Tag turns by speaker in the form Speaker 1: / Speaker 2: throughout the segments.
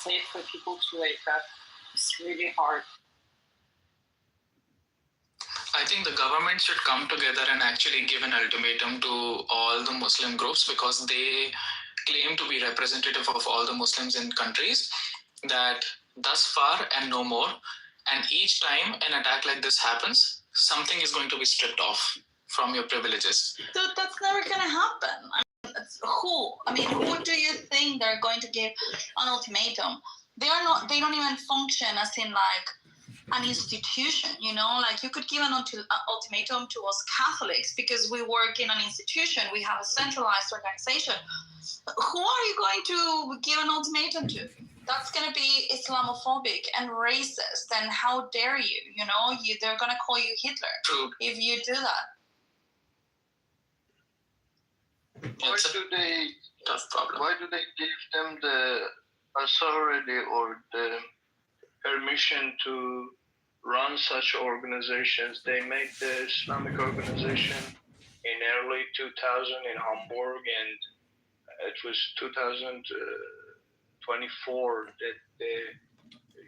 Speaker 1: safe for people to wake up. It's really hard.
Speaker 2: I think the government should come together and actually give an ultimatum to all the Muslim groups, because they claim to be representative of all the Muslims in countries, that thus far and no more. And each time an attack like this happens, something is going to be stripped off from your privileges.
Speaker 3: So that's never going to happen. Who do you think they're going to give an ultimatum? They don't even function as in like an institution, you know, like you could give an ultimatum to us Catholics because we work in an institution, we have a centralized organization. Who are you going to give an ultimatum to? That's going to be Islamophobic and racist, and how dare you, you know, they're going to call you Hitler.
Speaker 2: True.
Speaker 3: If you do that.
Speaker 4: Why do they give them the authority or the permission to run such organizations? They made the Islamic organization in early 2000 in Hamburg, and it was 2024 that the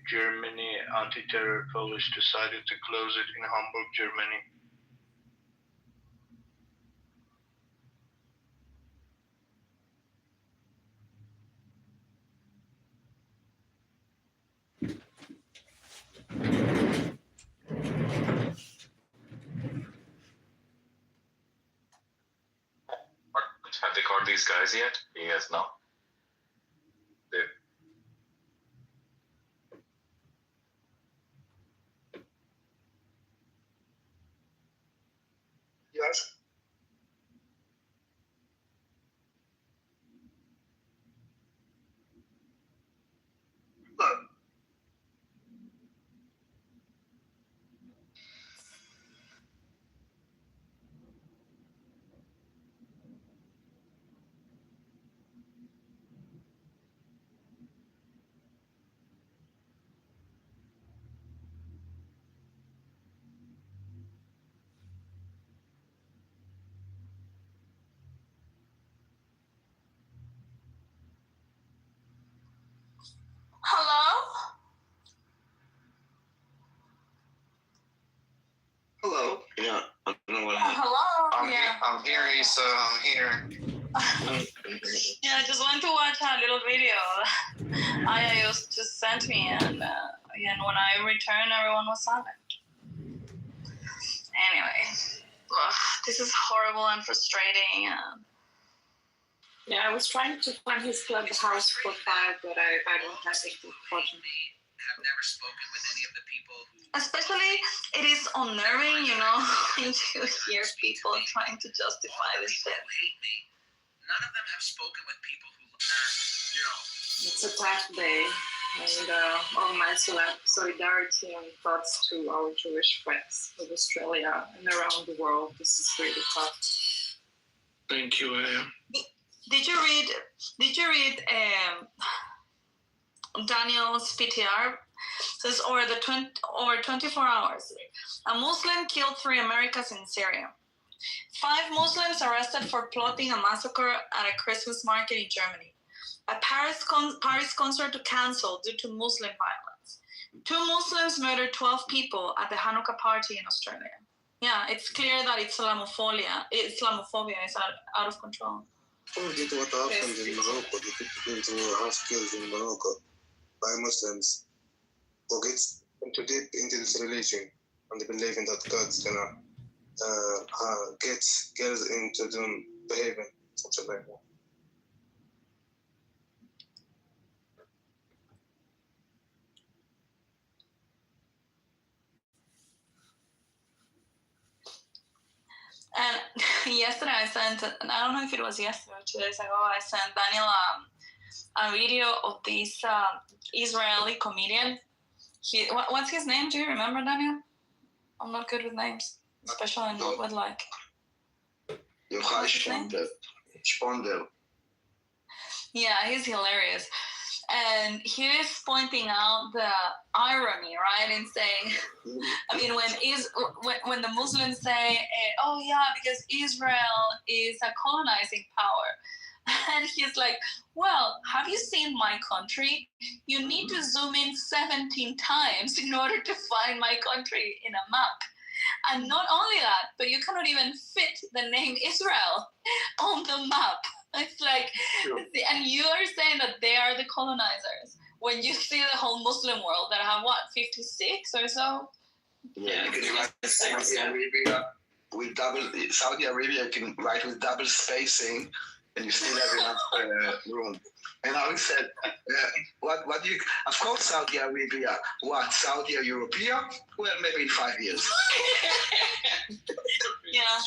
Speaker 4: Germany anti-terror police decided to close it in Hamburg, Germany.
Speaker 5: Have they caught these guys yet? You guys know?
Speaker 4: Yes. Look.
Speaker 3: Hello?
Speaker 4: Hello. Yeah, I don't know what happened.
Speaker 3: Hello?
Speaker 5: I'm here, Issa. I'm here.
Speaker 3: Yeah, I just went to watch a little video Aya just sent me, and when I returned, everyone was silent. Anyway, this is horrible and frustrating.
Speaker 1: Yeah, I was trying to find his Clubhouse profile, but I don't have it, unfortunately.
Speaker 6: Have never spoken with any of the people who...
Speaker 3: Especially, it is unnerving, you know, when you hear people trying to justify this shit.
Speaker 6: hate me. None of them have spoken with people who, you know...
Speaker 1: It's a tough day, and all my solidarity and thoughts to our Jewish friends of Australia and around the world. This is really tough.
Speaker 2: Thank you, Aya.
Speaker 3: Did you read Daniel's PTR? It says over 24 hours, a Muslim killed 3 Americans in Syria. 5 Muslims arrested for plotting a massacre at a Christmas market in Germany. A Paris concert canceled due to Muslim violence. 2 Muslims murdered 12 people at the Hanukkah party in Australia. Yeah, it's clear that Islamophobia is out of control.
Speaker 7: What happened in Morocco? The people who have killed in Morocco by Muslims who get into deep into this religion and they believe in that God's gonna get girls into them behaving something like that.
Speaker 3: And yesterday I sent, I don't know if it was yesterday or 2 days ago, I sent Daniel a video of this Israeli comedian. What's his name? Do you remember, Daniel? I'm not good with names, especially not with like.
Speaker 7: Sponder.
Speaker 3: Yeah, he's hilarious. And he is pointing out the irony, right, in saying, I mean, when the Muslims say, oh yeah, because Israel is a colonizing power, And he's like, well, have you seen my country? You need to zoom in 17 times in order to find my country in a map. And not only that, but you cannot even fit the name Israel on the map. It's like, and you are saying that they are the colonizers. When you see the whole Muslim world that have, what, 56 or so?
Speaker 8: Yeah, you can write Saudi Arabia with Saudi Arabia, you can write with double spacing, and you still have enough room. And I said, what do you, of course, Saudi Arabia, what, Saudi Arabia? Well, maybe in 5 years.
Speaker 3: Yeah.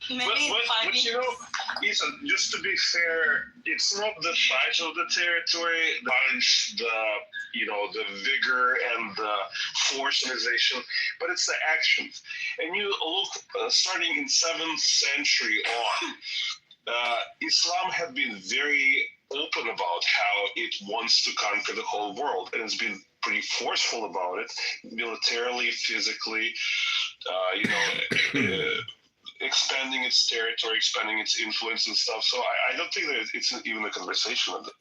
Speaker 3: Maybe
Speaker 9: but you know, Ethan, just to be fair, it's not the size of the territory, but it's the vigor and the forcification, but it's the actions. And you look, starting in 7th century on, Islam had been very open about how it wants to conquer the whole world, and it's been pretty forceful about it, militarily, physically, expanding its territory, expanding its influence and stuff. So I don't think that it's even a conversation of it.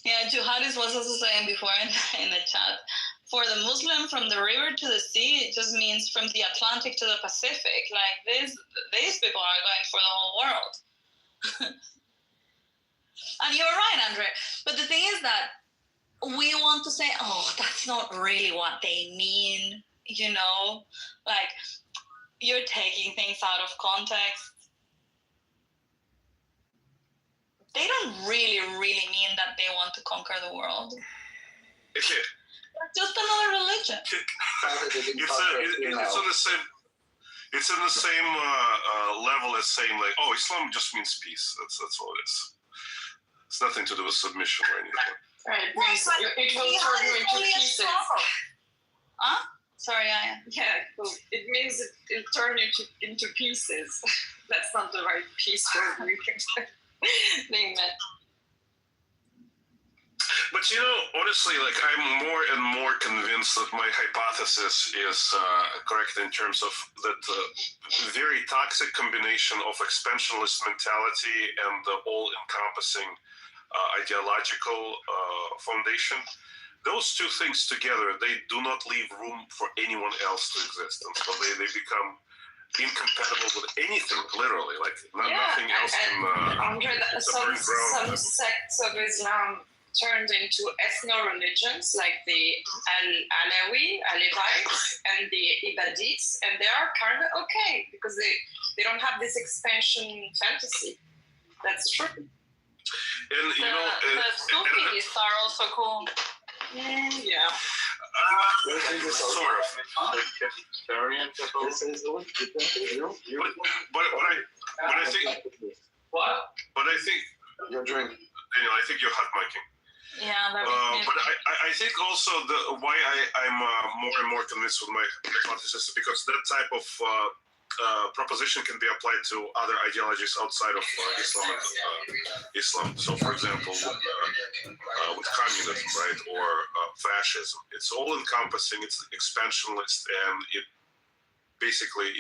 Speaker 3: Yeah, Juhadis was also saying before in the chat, for the Muslim, from the river to the sea, it just means from the Atlantic to the Pacific. Like these people are going for the whole world. And you're right, Andre. But the thing is that we want to say, oh, that's not really what they mean, like you're taking things out of context. They don't really mean that they want to conquer the world.
Speaker 9: Okay.
Speaker 3: It's just another religion.
Speaker 9: It's in the same level as saying like, oh, Islam just means peace. That's all it is. It's nothing to do with submission or anything.
Speaker 1: Right. It will turn you into pieces.
Speaker 3: Huh? Sorry, I am.
Speaker 1: Yeah, well, it means it'll turn you into pieces. That's not the right piece word we can name it.
Speaker 9: But honestly, like I'm more and more convinced that my hypothesis is correct in terms of that very toxic combination of expansionist mentality and the all-encompassing ideological foundation. Those two things together, they do not leave room for anyone else to exist. And so they become incompatible with anything, literally. Like nothing else can...
Speaker 1: Andre, some sects of Islam turned into ethno-religions like the Alevites and the Ibadites, and they are kind of okay because they don't have this expansion fantasy. That's true.
Speaker 9: And
Speaker 3: the Sufis are also cool.
Speaker 1: Yeah.
Speaker 9: Sort of. But I think.
Speaker 6: What?
Speaker 9: But I think.
Speaker 8: Your drink.
Speaker 9: Daniel, I think you're hot micing.
Speaker 3: Yeah,
Speaker 9: but I think also why I'm more and more convinced with my hypothesis is because that type of proposition can be applied to other ideologies outside of Islam. So, for example, with communism, right, or fascism, it's all encompassing. It's expansionist, and it basically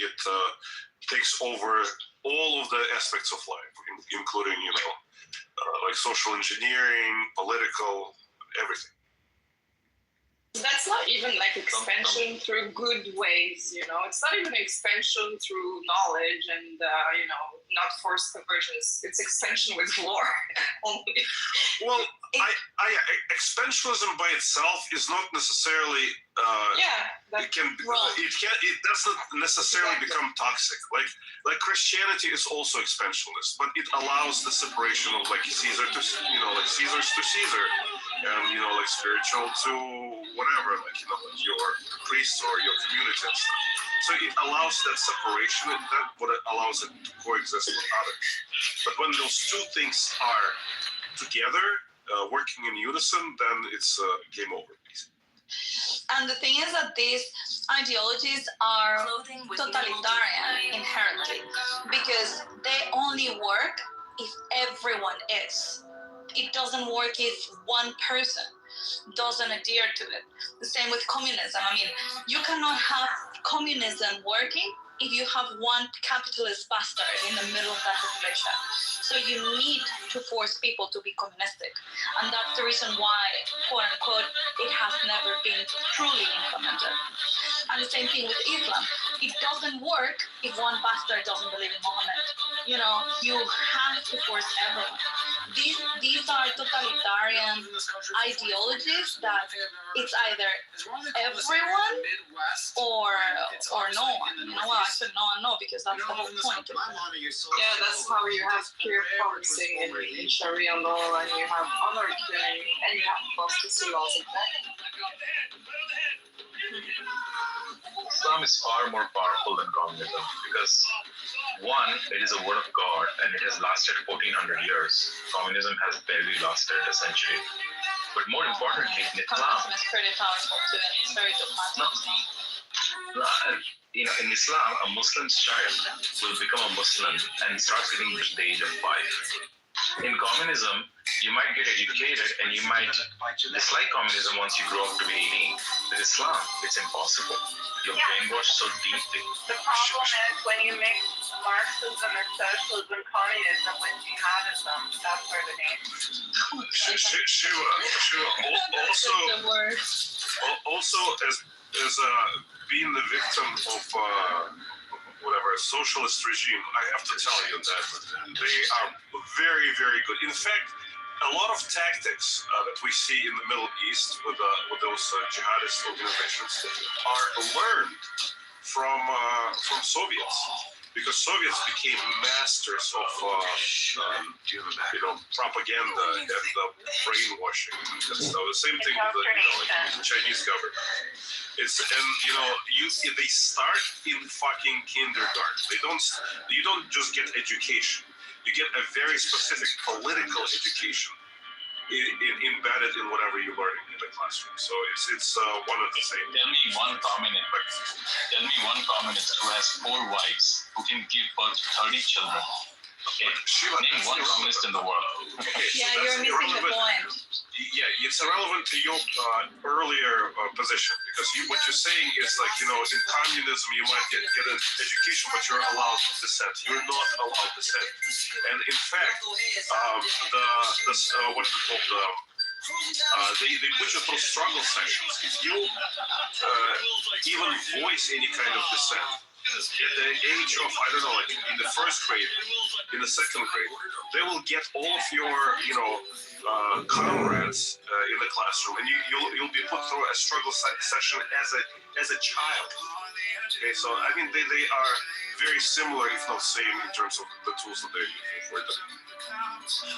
Speaker 9: takes over all of the aspects of life, including like social engineering, political, everything.
Speaker 1: That's not even like expansion through good ways, It's not even expansion through knowledge and, not forced conversions. It's expansion with war only.
Speaker 9: Well, expansionism by itself is not necessarily. It doesn't necessarily become toxic. Like Christianity is also expansionist, but it allows the separation of like Caesar to like Caesar's to Caesar, and like spiritual to whatever, like your priest or your community and stuff. So it allows that separation, and that what it allows it to coexist with others. But when those two things are together, working in unison, then it's game over.
Speaker 3: And the thing is that these ideologies are totalitarian inherently because they only work if everyone is. It doesn't work if one person doesn't adhere to it. The same with communism. I mean, you cannot have communism working if you have one capitalist bastard in the middle of that population. So you need to force people to be communistic. And that's the reason why, quote unquote, it has never been truly implemented. And the same thing with Islam. It doesn't work if one bastard doesn't believe in Muhammad. You know, you have to force everyone. These are totalitarian ideologies that it's either everyone or no one. You know, well, I said no one, no, because that's the whole point.
Speaker 1: Yeah, that's how you have peer policing in Sharia law, and you have honor killing, and you have apostasy laws of that.
Speaker 5: Islam is far more powerful than communism because, one, it is a word of God and it has lasted 1400 years. Communism has barely lasted a century. But more importantly, in Islam,
Speaker 3: Communism is pretty powerful too. It's very dogmatic.
Speaker 5: in Islam, a Muslim's child will become a Muslim and start getting at the age of 5. In communism, you might get educated and you might dislike communism once you grow up to be 18. With Islam, it's impossible. You're brainwashed so deeply.
Speaker 1: The problem is when you mix Marxism and socialism, communism with jihadism, that's where the name.
Speaker 9: Shiva, also as being the victim of whatever socialist regime, I have to tell you that they are very, very good. In fact, a lot of tactics that we see in the Middle East with those jihadist organizations are learned from Soviets, because Soviets became masters of propaganda and brainwashing. So the same thing with the Chinese government. They start in fucking kindergarten. You don't just get education. You get a very specific political education embedded in whatever you're learning in the classroom. So it's one of the same.
Speaker 5: Tell me one communist who has 4 wives who can give birth to 30 children. Okay, name one communist in the world.
Speaker 9: Okay,
Speaker 3: Yeah,
Speaker 9: so
Speaker 3: you're missing the point.
Speaker 9: Yeah, it's irrelevant to your earlier position, because what you're saying is like, in communism you might get an education, but you're allowed dissent. You're not allowed dissent. And in fact, they put you through struggle sessions. If you even voice any kind of dissent, at the age of, I don't know, like in the first grade, in the second grade, they will get all of your, comrades in the classroom, and you'll be put through a struggle session as a child. Okay, so I mean they are very similar, if not same, in terms of the tools that they're using for them.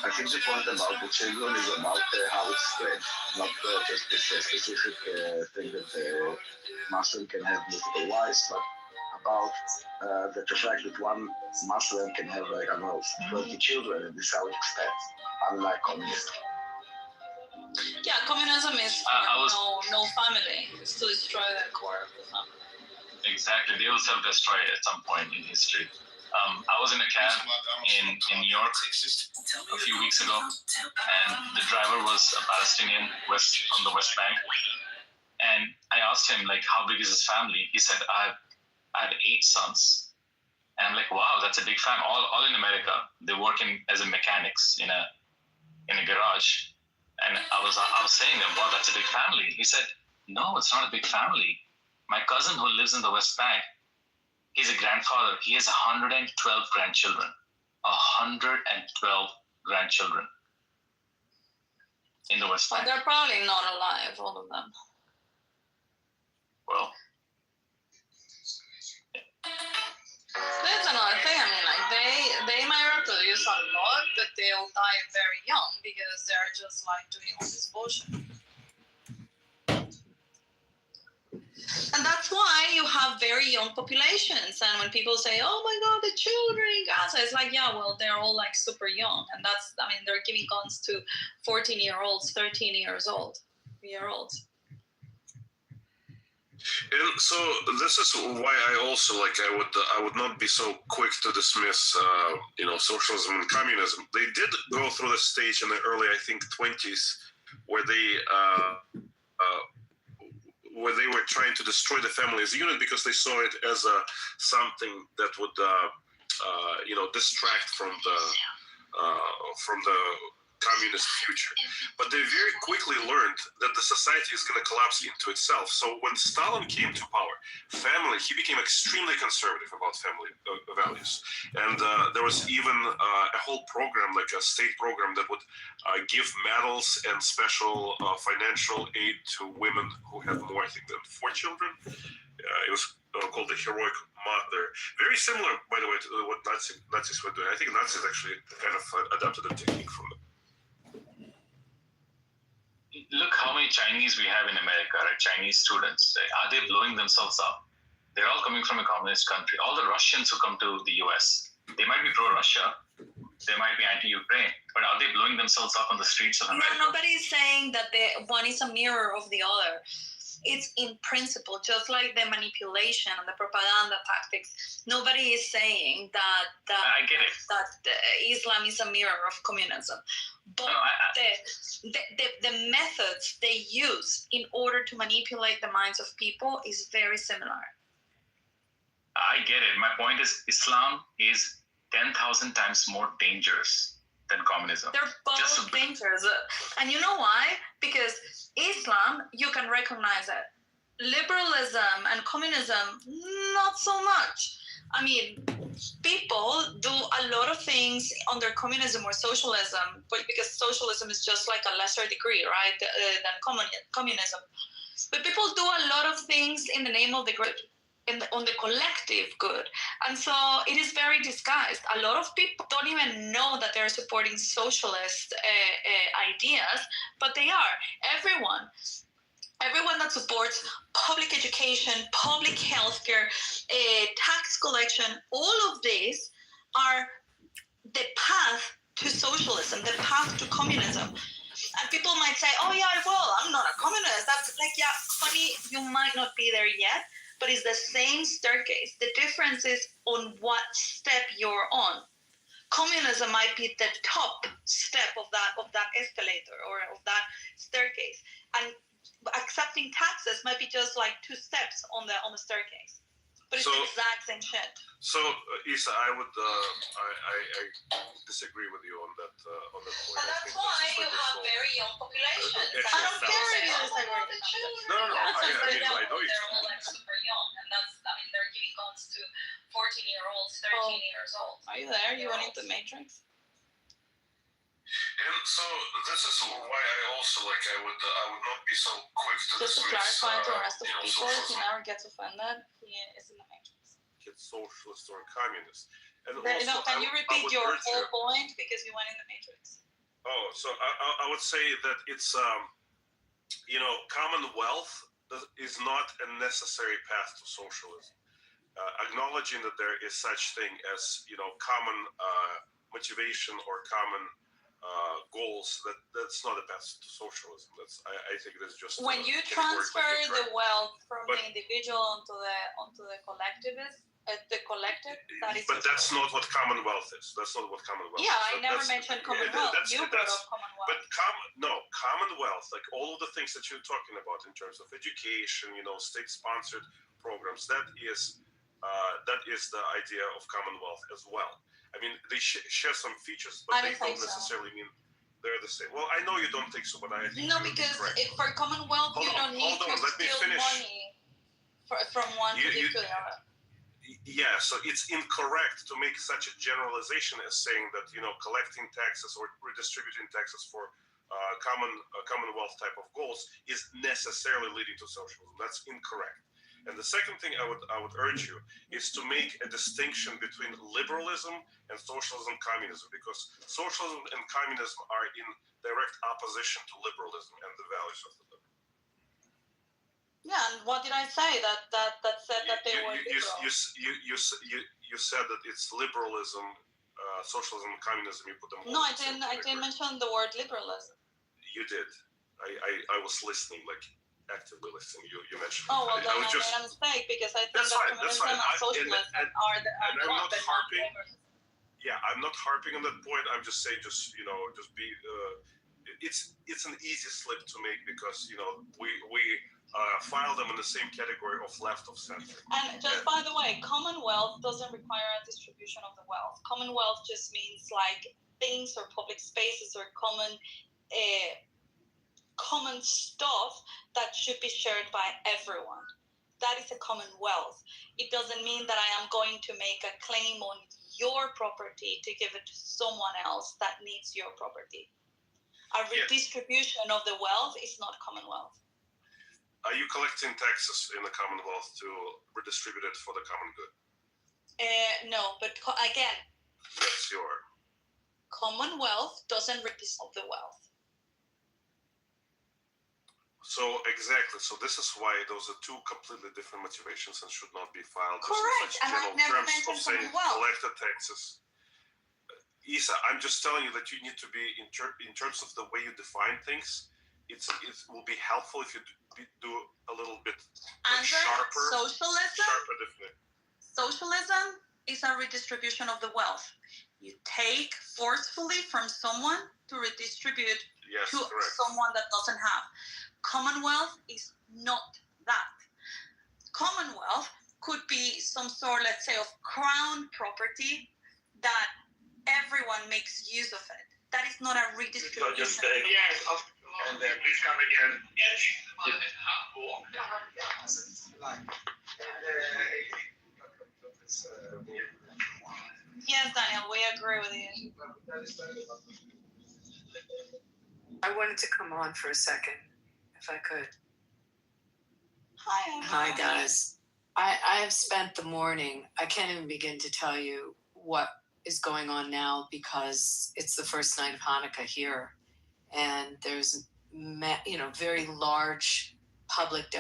Speaker 8: I think the point about the children is about how it's spread, not just this specific thing that the Muslim can have multiple wives, but about the fact that one Muslim can have, 20 children, and this is how it expands, unlike communism.
Speaker 3: Yeah, communism is no family. It's to destroy the core of the family.
Speaker 5: Exactly, they will self-destroy at some point in history. I was in a cab in New York a few weeks ago, and the driver was a Palestinian from the West Bank. And I asked him, how big is his family? He said, I have 8 sons. And I'm like, wow, that's a big family. All in America. They work as mechanics in a garage. And I was saying to him, wow, that's a big family. He said, no, it's not a big family. My cousin who lives in the West Bank, he's a grandfather. He has 112 grandchildren. 112 grandchildren in the West Bank.
Speaker 3: But they're probably not alive, all of them.
Speaker 5: Well,
Speaker 3: that's another thing. I mean, they might reproduce a lot, but they'll die very young because they're just doing all this bullshit. And that's why you have very young populations. And when people say, oh my God, the children in Gaza, it's yeah, well, they're all super young. And they're giving guns to 14-year-olds, 13-year-olds.
Speaker 9: And so this is why I also I would not be so quick to dismiss socialism and communism. They did go through the stage in the early, I think, 20s, where they where they were trying to destroy the family as a unit because they saw it as something that would distract from the communist future. But they very quickly learned that the society is going to collapse into itself. So when Stalin came to power, he became extremely conservative about family values. And there was even a whole program, like a state program, that would give medals and special financial aid to women who had more, I think, than 4 children. It was called the Heroic Mother. Very similar, by the way, to what Nazis were doing. I think Nazis actually kind of adopted a technique from them.
Speaker 5: Look how many Chinese we have in America, right? Chinese students. Right? Are they blowing themselves up? They're all coming from a communist country. All the Russians who come to the US, they might be pro-Russia, they might be anti-Ukraine, but are they blowing themselves up on the streets of America?
Speaker 3: No, nobody is saying that one is a mirror of the other. It's in principle, just like the manipulation and the propaganda tactics. Nobody is saying that
Speaker 5: I get it.
Speaker 3: That Islam is a mirror of communism, but the methods they use in order to manipulate the minds of people is very similar.
Speaker 5: I get it. My point is, Islam is 10,000 times more dangerous than communism.
Speaker 3: They're both dangerous. And you know why? Because Islam, you can recognize it. Liberalism and communism, not so much. I mean, people do a lot of things under communism or socialism, but because socialism is just like a lesser degree, right, than communism. But people do a lot of things in the name of the good, on the collective good. And so it is very disguised. A lot of people don't even know that they're supporting socialist ideas, but they are. Everyone that supports public education, public healthcare, tax collection, all of these are the path to socialism, the path to communism. And people might say, oh yeah, well, I'm not a communist. That's like, yeah, funny, you might not be there yet, but it's the same staircase. The difference is on what step you're on. Communism might be the top step of that escalator or of that staircase. And accepting taxes might be just like 2 steps on the staircase. But it's the exact same shit.
Speaker 9: So, Isa, I would I disagree with you on that point.
Speaker 3: And that's why you have very young populations.
Speaker 9: I don't care if you
Speaker 3: disagree.
Speaker 9: No, I know you.
Speaker 3: They're all like super young, and they're giving guns to 14-year-olds, 13 years old. Are you there? You went into Matrix?
Speaker 9: And so this is why I also I would not be so quick to
Speaker 3: just to clarify to the rest of people, he never gets offended. He is in the Matrix.
Speaker 9: It's socialist or communist. And
Speaker 3: can you repeat your whole point because you went in the Matrix?
Speaker 9: Oh, so I would say that it's commonwealth is not a necessary path to socialism. Acknowledging that there is such thing as common motivation or common goals, that's not a path to socialism. I think that's just
Speaker 3: when you transfer the wealth from the individual onto the collectivist, the collective. That is.
Speaker 9: But that's not what commonwealth is. That's not what commonwealth.
Speaker 3: Yeah, I never mentioned commonwealth. You brought up commonwealth.
Speaker 9: But commonwealth, like all of the things that you're talking about in terms of education, state-sponsored programs, that is the idea of commonwealth as well. I mean, they share some features, but they don't necessarily mean they're the same. Well, I know you don't think so, but I think
Speaker 3: because for Commonwealth, you don't need to steal money from one to give to the other.
Speaker 9: Yeah, so it's incorrect to make such a generalization as saying that collecting taxes or redistributing taxes for Commonwealth type of goals is necessarily leading to socialism. That's incorrect. And the second thing I would urge you is to make a distinction between liberalism and socialism, communism, because socialism and communism are in direct opposition to liberalism and the values of the liberal.
Speaker 3: Yeah, and what did I say that said that they were liberal?
Speaker 9: You said that it's liberalism, socialism, and communism. You put them.
Speaker 3: No, I didn't mention the word liberalism.
Speaker 9: You did. I was listening, actively listening. You mentioned.
Speaker 3: Oh well, then I made a mistake because I think that communism and socialism are
Speaker 9: I'm not harping. Yeah, I'm not harping on that point. I'm just saying, just be. It's an easy slip to make because we file them in the same category of left of center.
Speaker 3: And just by the way, Commonwealth doesn't require a distribution of the wealth. Commonwealth just means like things or public spaces or common stuff that should be shared by everyone. That is a commonwealth. It doesn't mean that I am going to make a claim on your property to give it to someone else that needs your property. A redistribution of the wealth is not commonwealth.
Speaker 9: Are you collecting taxes in the Commonwealth to redistribute it for the common good?
Speaker 3: No, but again,
Speaker 9: Yes, you are.
Speaker 3: Commonwealth doesn't redistribute the wealth.
Speaker 9: So exactly. So this is why those are two completely different motivations and should not be filed.
Speaker 3: Correct. And I never mentioned Commonwealth.
Speaker 9: Collect the taxes. Isa, I'm just telling you that you need to be in terms of the way you define things. It will be helpful if you do a little bit sharper.
Speaker 3: Socialism is a redistribution of the wealth. You take forcefully from someone to redistribute to someone that doesn't have. Commonwealth is not that. Commonwealth could be some sort, let's say, of crown property that everyone makes use of it. That is not a redistribution.
Speaker 4: And please come again.
Speaker 3: Yes, Daniel, we agree with you.
Speaker 10: I wanted to come on for a second, if I could.
Speaker 3: Hi,
Speaker 10: Hi, guys. I have spent the morning, I can't even begin to tell you what is going on now because it's the first night of Hanukkah here. And there's, very large public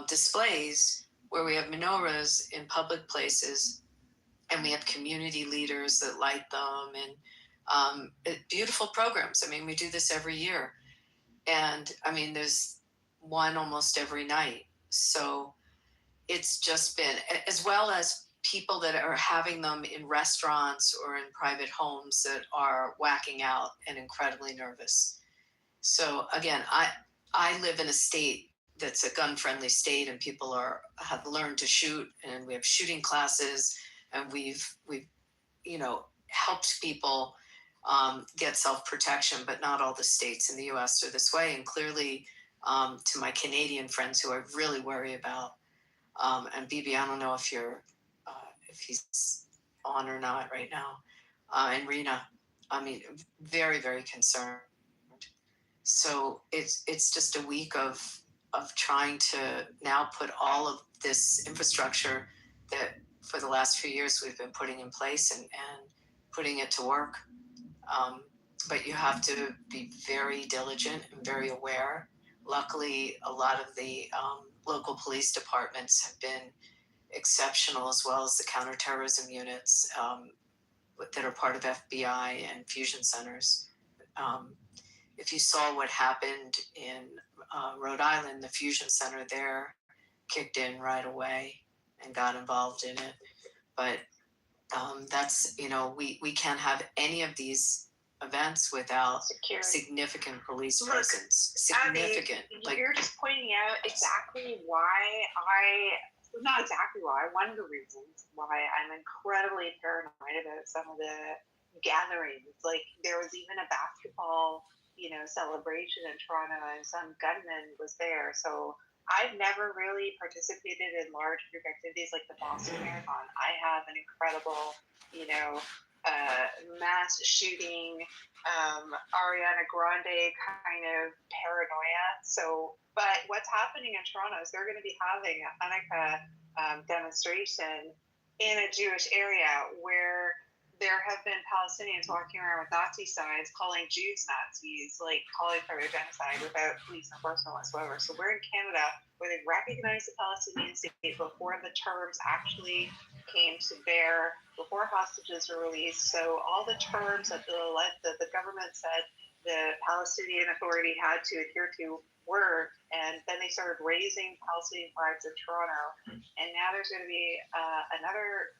Speaker 10: displays where we have menorahs in public places, and we have community leaders that light them, and beautiful programs. I mean, we do this every year, and I mean, there's one almost every night. So it's just been, as well as people that are having them in restaurants or in private homes that are whacking out and incredibly nervous. So again, I live in a state that's a gun-friendly state, and people have learned to shoot, and we have shooting classes, and we've helped people get self-protection, but not all the states in the U.S. are this way. And clearly, to my Canadian friends who I really worry about, and Bibi, I don't know if he's on or not right now, and Rena, I mean, very, very concerned. So it's just a week of trying to now put all of this infrastructure that for the last few years we've been putting in place and putting it to work. But you have to be very diligent and very aware. Luckily, a lot of the local police departments have been exceptional, as well as the counterterrorism units that are part of FBI and fusion centers. If you saw what happened in Rhode Island, the fusion center there kicked in right away and got involved in it. But that's, we can't have any of these events without significant police presence. Significant.
Speaker 11: Abby, you're just pointing out exactly why not exactly why, one of the reasons why I'm incredibly paranoid about some of the gatherings. Like, there was even a basketball, celebration in Toronto, and some gunman was there. So I've never really participated in large group activities like the Boston Marathon. I have an incredible, mass shooting, Ariana Grande kind of paranoia. So, but what's happening in Toronto is they're going to be having a Hanukkah demonstration in a Jewish area where there have been Palestinians walking around with Nazi signs calling Jews Nazis, like calling for a genocide without police enforcement whatsoever. So we're in Canada where they recognize the Palestinian state before the terms actually came to bear, before hostages were released. So all the terms that the government said the Palestinian Authority had to adhere to were, and then they started raising Palestinian flags in Toronto. And now there's going to be another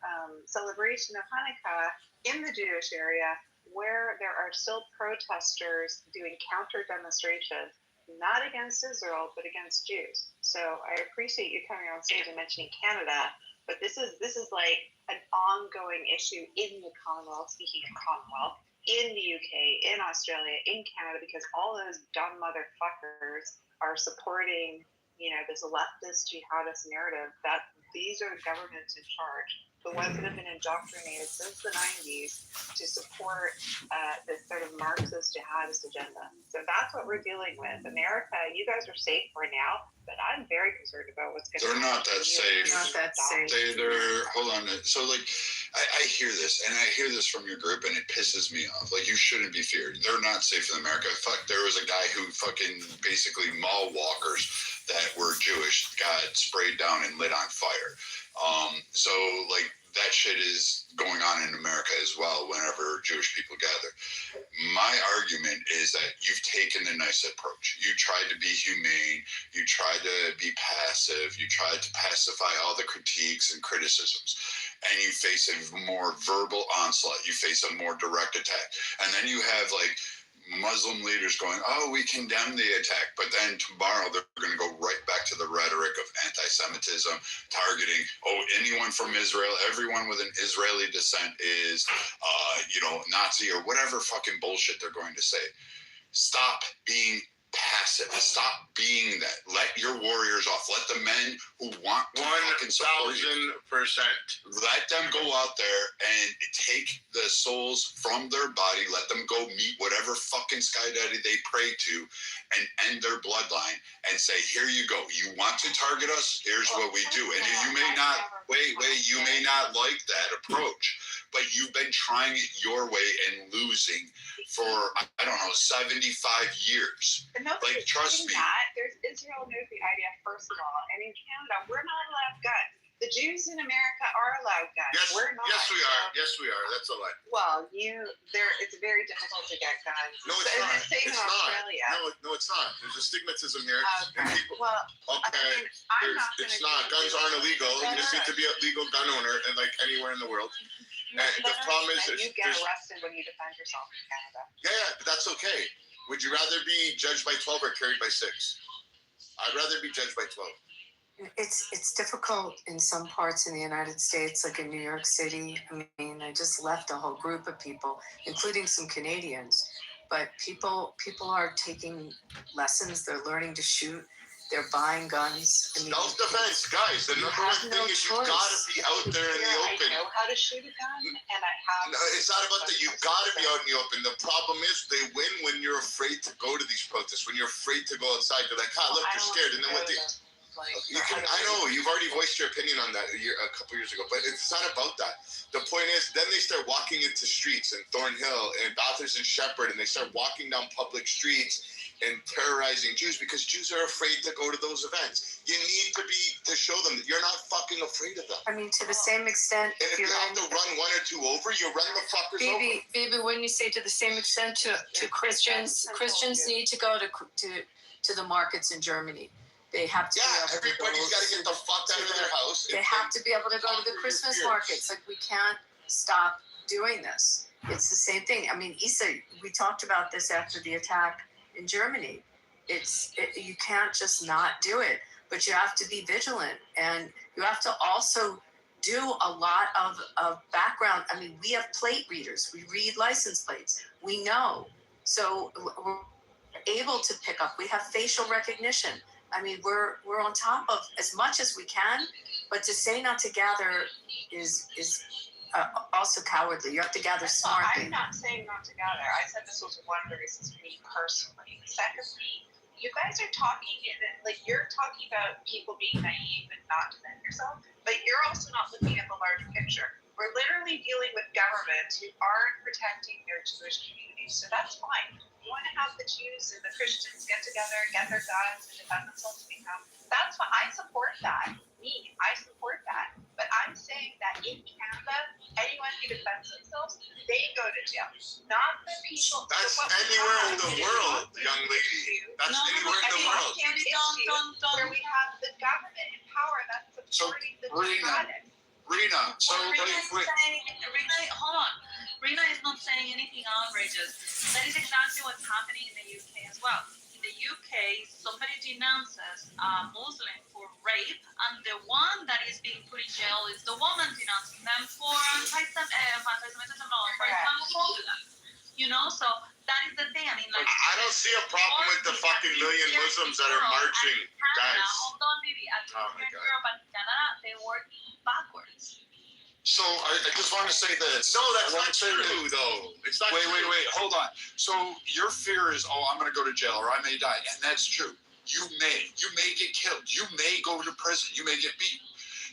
Speaker 11: celebration of Hanukkah in the Jewish area where there are still protesters doing counter demonstrations not against Israel, but against Jews. So I appreciate you coming on stage and mentioning Canada, but this is like an ongoing issue in the Commonwealth, speaking of Commonwealth, in the UK, in Australia, in Canada, because all those dumb motherfuckers are supporting, this leftist jihadist narrative that these are the governments in charge, the ones that have been indoctrinated since the 90s to support this sort of Marxist jihadist agenda. So that's what we're dealing with. America, you guys are safe for now, but I'm very concerned about what's going to happen.
Speaker 12: They're not that safe.
Speaker 10: Not that safe.
Speaker 12: They're hold on. So like, I hear this, and I hear this from your group, and it pisses me off. Like, you shouldn't be feared. They're not safe in America. Fuck, there was a guy who fucking basically mall walkers that were Jewish got sprayed down and lit on fire. So like, that shit is going on in America as well whenever Jewish people gather. My argument is that you've taken the nice approach. You tried to be humane. You tried to be passive. You tried to pacify all the critiques and criticisms. And you face a more verbal onslaught. You face a more direct attack. And then you have like Muslim leaders going, oh, we condemn the attack. But then tomorrow they're going to go right back to the rhetoric of anti-Semitism, targeting, anyone from Israel, everyone with an Israeli descent is, Nazi or whatever fucking bullshit they're going to say. Stop being passive. Stop being that. Let your warriors off. Let the men who want to fucking support you.
Speaker 13: 1,000%.
Speaker 12: Let them go out there and take the souls from their body. Let them go meet whatever fucking sky daddy they pray to and end their bloodline and say, here you go. You want to target us? Here's what we do. And you may not, you may not like that approach, but you've been trying it your way and losing for, 75 years.
Speaker 11: Like,
Speaker 12: trust me.
Speaker 11: Israel knows the idea, first of all. And in Canada, we're not allowed guns. The Jews in America are allowed guns.
Speaker 13: Yes,
Speaker 11: we're not.
Speaker 13: Yes, we are. Yes, we are. That's a lie.
Speaker 11: Well, it's very difficult to get guns.
Speaker 13: No, it's not.
Speaker 11: It's the same in Australia.
Speaker 13: No, it's not. There's a stigmatism here.
Speaker 11: Okay.
Speaker 13: And people,
Speaker 11: I'm not
Speaker 13: it's not. Guns aren't illegal. You just need to be a legal gun owner, and like anywhere in the world. The problem is,
Speaker 11: you get arrested when you defend yourself in Canada.
Speaker 13: Yeah, but that's okay. Would you rather be judged by 12 or carried by 6? I'd rather be judged by 12.
Speaker 10: It's difficult in some parts in the United States, like in New York City. I mean, I just left a whole group of people, including some Canadians. But people are taking lessons. They're learning to shoot. They're buying guns.
Speaker 13: Self-defense, guys. The number one thing is you've got to be out there in the open.
Speaker 11: I know how to shoot a gun, and I have.
Speaker 13: No, it's not about that. You've got to be out in the open. The problem is they win when you're afraid to go to these protests. When you're afraid to go outside, they're like, look, you're scared. And then what they... I know you've already voiced your opinion on that a couple years ago, but it's not about that. The point is, then they start walking into streets in Thornhill and Bathurst and Shepherd, and they start walking down public streets and terrorizing Jews because Jews are afraid to go to those events. You need to show them that you're not fucking afraid of them.
Speaker 10: I mean, to the same extent.
Speaker 13: And if you have to run one or two over, you run the fuckers over.
Speaker 10: Phoebe, when you say to the same extent to Christians, Christians need to go to the markets in Germany. They have to.
Speaker 13: Yeah, everybody's got to get the fuck out of their house.
Speaker 10: They have to be able to go to the Christmas markets. Like, we can't stop doing this. It's the same thing. I mean, Issa, we talked about this after the attack in Germany. You can't just not do it, but you have to be vigilant, and you have to also do a lot of background. I mean, we have plate readers. We read license plates. We know. So we're able to pick up. We have facial recognition. I mean, we're on top of as much as we can, but to say not to gather is also cowardly. You have to gather smartly.
Speaker 11: I'm not saying not to gather. I said this was one of the reasons for me personally. Secondly, you guys are talking you're talking about people being naive and not defend yourself, but you're also not looking at the larger picture. We're literally dealing with governments who aren't protecting their Jewish communities, so that's fine. You want to have the Jews and the Christians get together, get their guns, and defend themselves to become. That's why I support that. I support that. But I'm saying that in Canada, anyone who defends themselves, they go to jail. Not the people.
Speaker 13: That's anywhere in the world, young lady. That's anywhere in the world.
Speaker 11: Where we have the government in power that's supporting the jihadists.
Speaker 12: Rena,
Speaker 14: hold on. Rena is not saying anything outrageous. That is exactly what's happening in the UK as well. In the UK, case somebody denounces a Muslim for rape, and the one that is being put in jail is the woman denouncing them for anti-Semitism, for Islamophobia. You know, so that is the thing. I mean, like,
Speaker 13: I don't see a problem with the fucking million Muslims that are marching, guys.
Speaker 14: Hold on, baby. At least in Europe and Canada, they work backwards.
Speaker 12: So I just want to say this.
Speaker 13: No, that's not true, though. It's not
Speaker 12: Wait,
Speaker 13: true.
Speaker 12: hold on. So your fear is, oh, I'm going to go to jail or I may die. And that's true. You may get killed. You may go to prison. You may get beaten.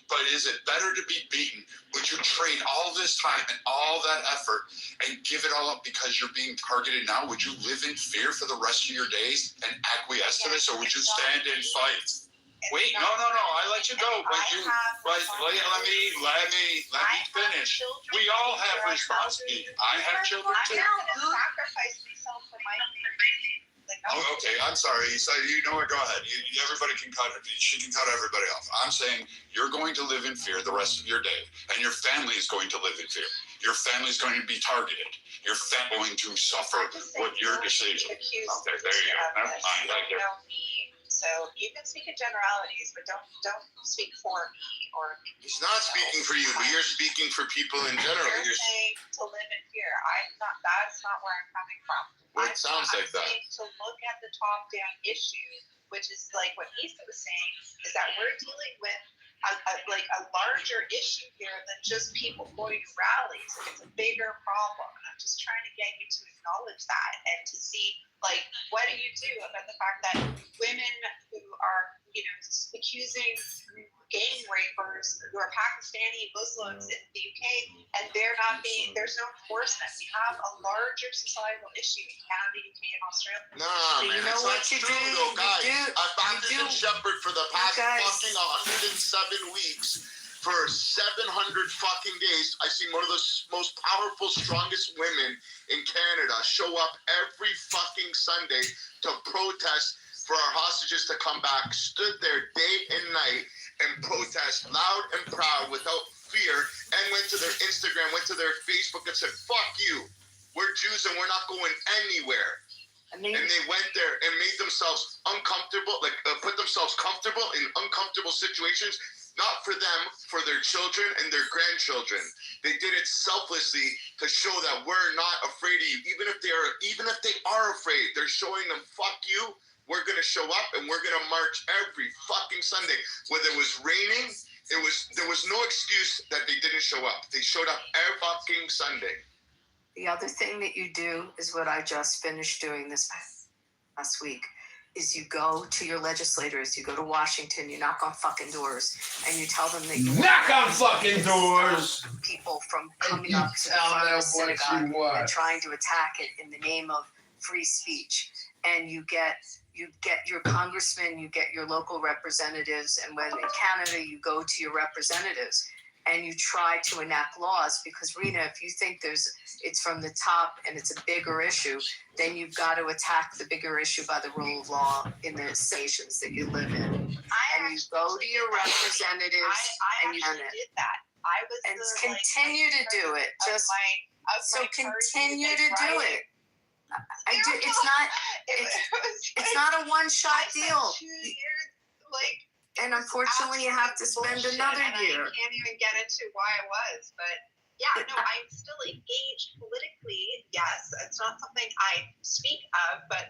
Speaker 12: But is it better to be beaten? Would you trade all this time and all that effort and give it all up because you're being targeted now? Would you live in fear for the rest of your days and acquiesce to this, or would you stand and fight? Wait, no, I let you go, but let me finish. We all have responsibility. I have children too.
Speaker 11: Sacrifice myself for my family.
Speaker 12: Oh, okay, I'm sorry. So you know what? Go ahead. Everybody can cut it. She can cut everybody off. I'm saying you're going to live in fear the rest of your day, and your family is going to live in fear. Your family is going to be targeted. You're going to suffer what your decision. Okay, there you go. Never mind. Right there.
Speaker 11: So you can speak in generalities, but don't speak for me or.
Speaker 13: He's not speaking for you, but you're speaking for people in general.
Speaker 11: You're saying to live in fear. That's not where I'm coming from.
Speaker 13: Well, it sounds like that.
Speaker 11: To look at the top-down issue, which is like what Issa was saying, is that we're dealing with a larger issue here than just people going to rallies. It's a bigger problem. And I'm just trying to get you to acknowledge that and to see, like, what do you do about the fact that women who are, accusing gang rapers who are Pakistani Muslims in the UK, and there's no enforcement. We have a larger societal issue in Canada, UK, and Australia.
Speaker 13: Nah, man, that's not true, though, guys. I've Baptist and Shepherd for the past fucking 107 weeks. For 700 fucking days, I've seen one of the most powerful, strongest women in Canada show up every fucking Sunday to protest for our hostages to come back, stood there day and night and protest loud and proud without fear, and went to their Instagram, went to their Facebook and said, fuck you, we're Jews and we're not going anywhere. And they went there and made themselves uncomfortable, put themselves comfortable in uncomfortable situations, not for them, for their children and their grandchildren. They did it selflessly to show that we're not afraid of you. Even if they are afraid, they're showing them, fuck you, we're going to show up and we're going to march every fucking Sunday. Whether it was raining, there was no excuse that they didn't show up. They showed up every fucking Sunday.
Speaker 10: The other thing that you do is what I just finished doing this past week, is you go to your legislators, you go to Washington, you knock on fucking doors, and you tell them that you
Speaker 15: knock on fucking doors.
Speaker 10: People from coming up to the front of the synagogue and trying to attack it in the name of free speech. And you get your congressman, you get your local representatives, and when in Canada you go to your representatives and you try to enact laws, because Rena, if you think it's from the top and it's a bigger issue, then you've got to attack the bigger issue by the rule of law in the nations that you live in. And you go to your representatives and you did that. Continue to do it. Continue to do it. It's not a one-shot deal.
Speaker 11: 2 years,
Speaker 10: and unfortunately, you have to spend another year.
Speaker 11: I can't even get into why it was, but yeah, no, I'm still engaged politically. Yes, it's not something I speak of, but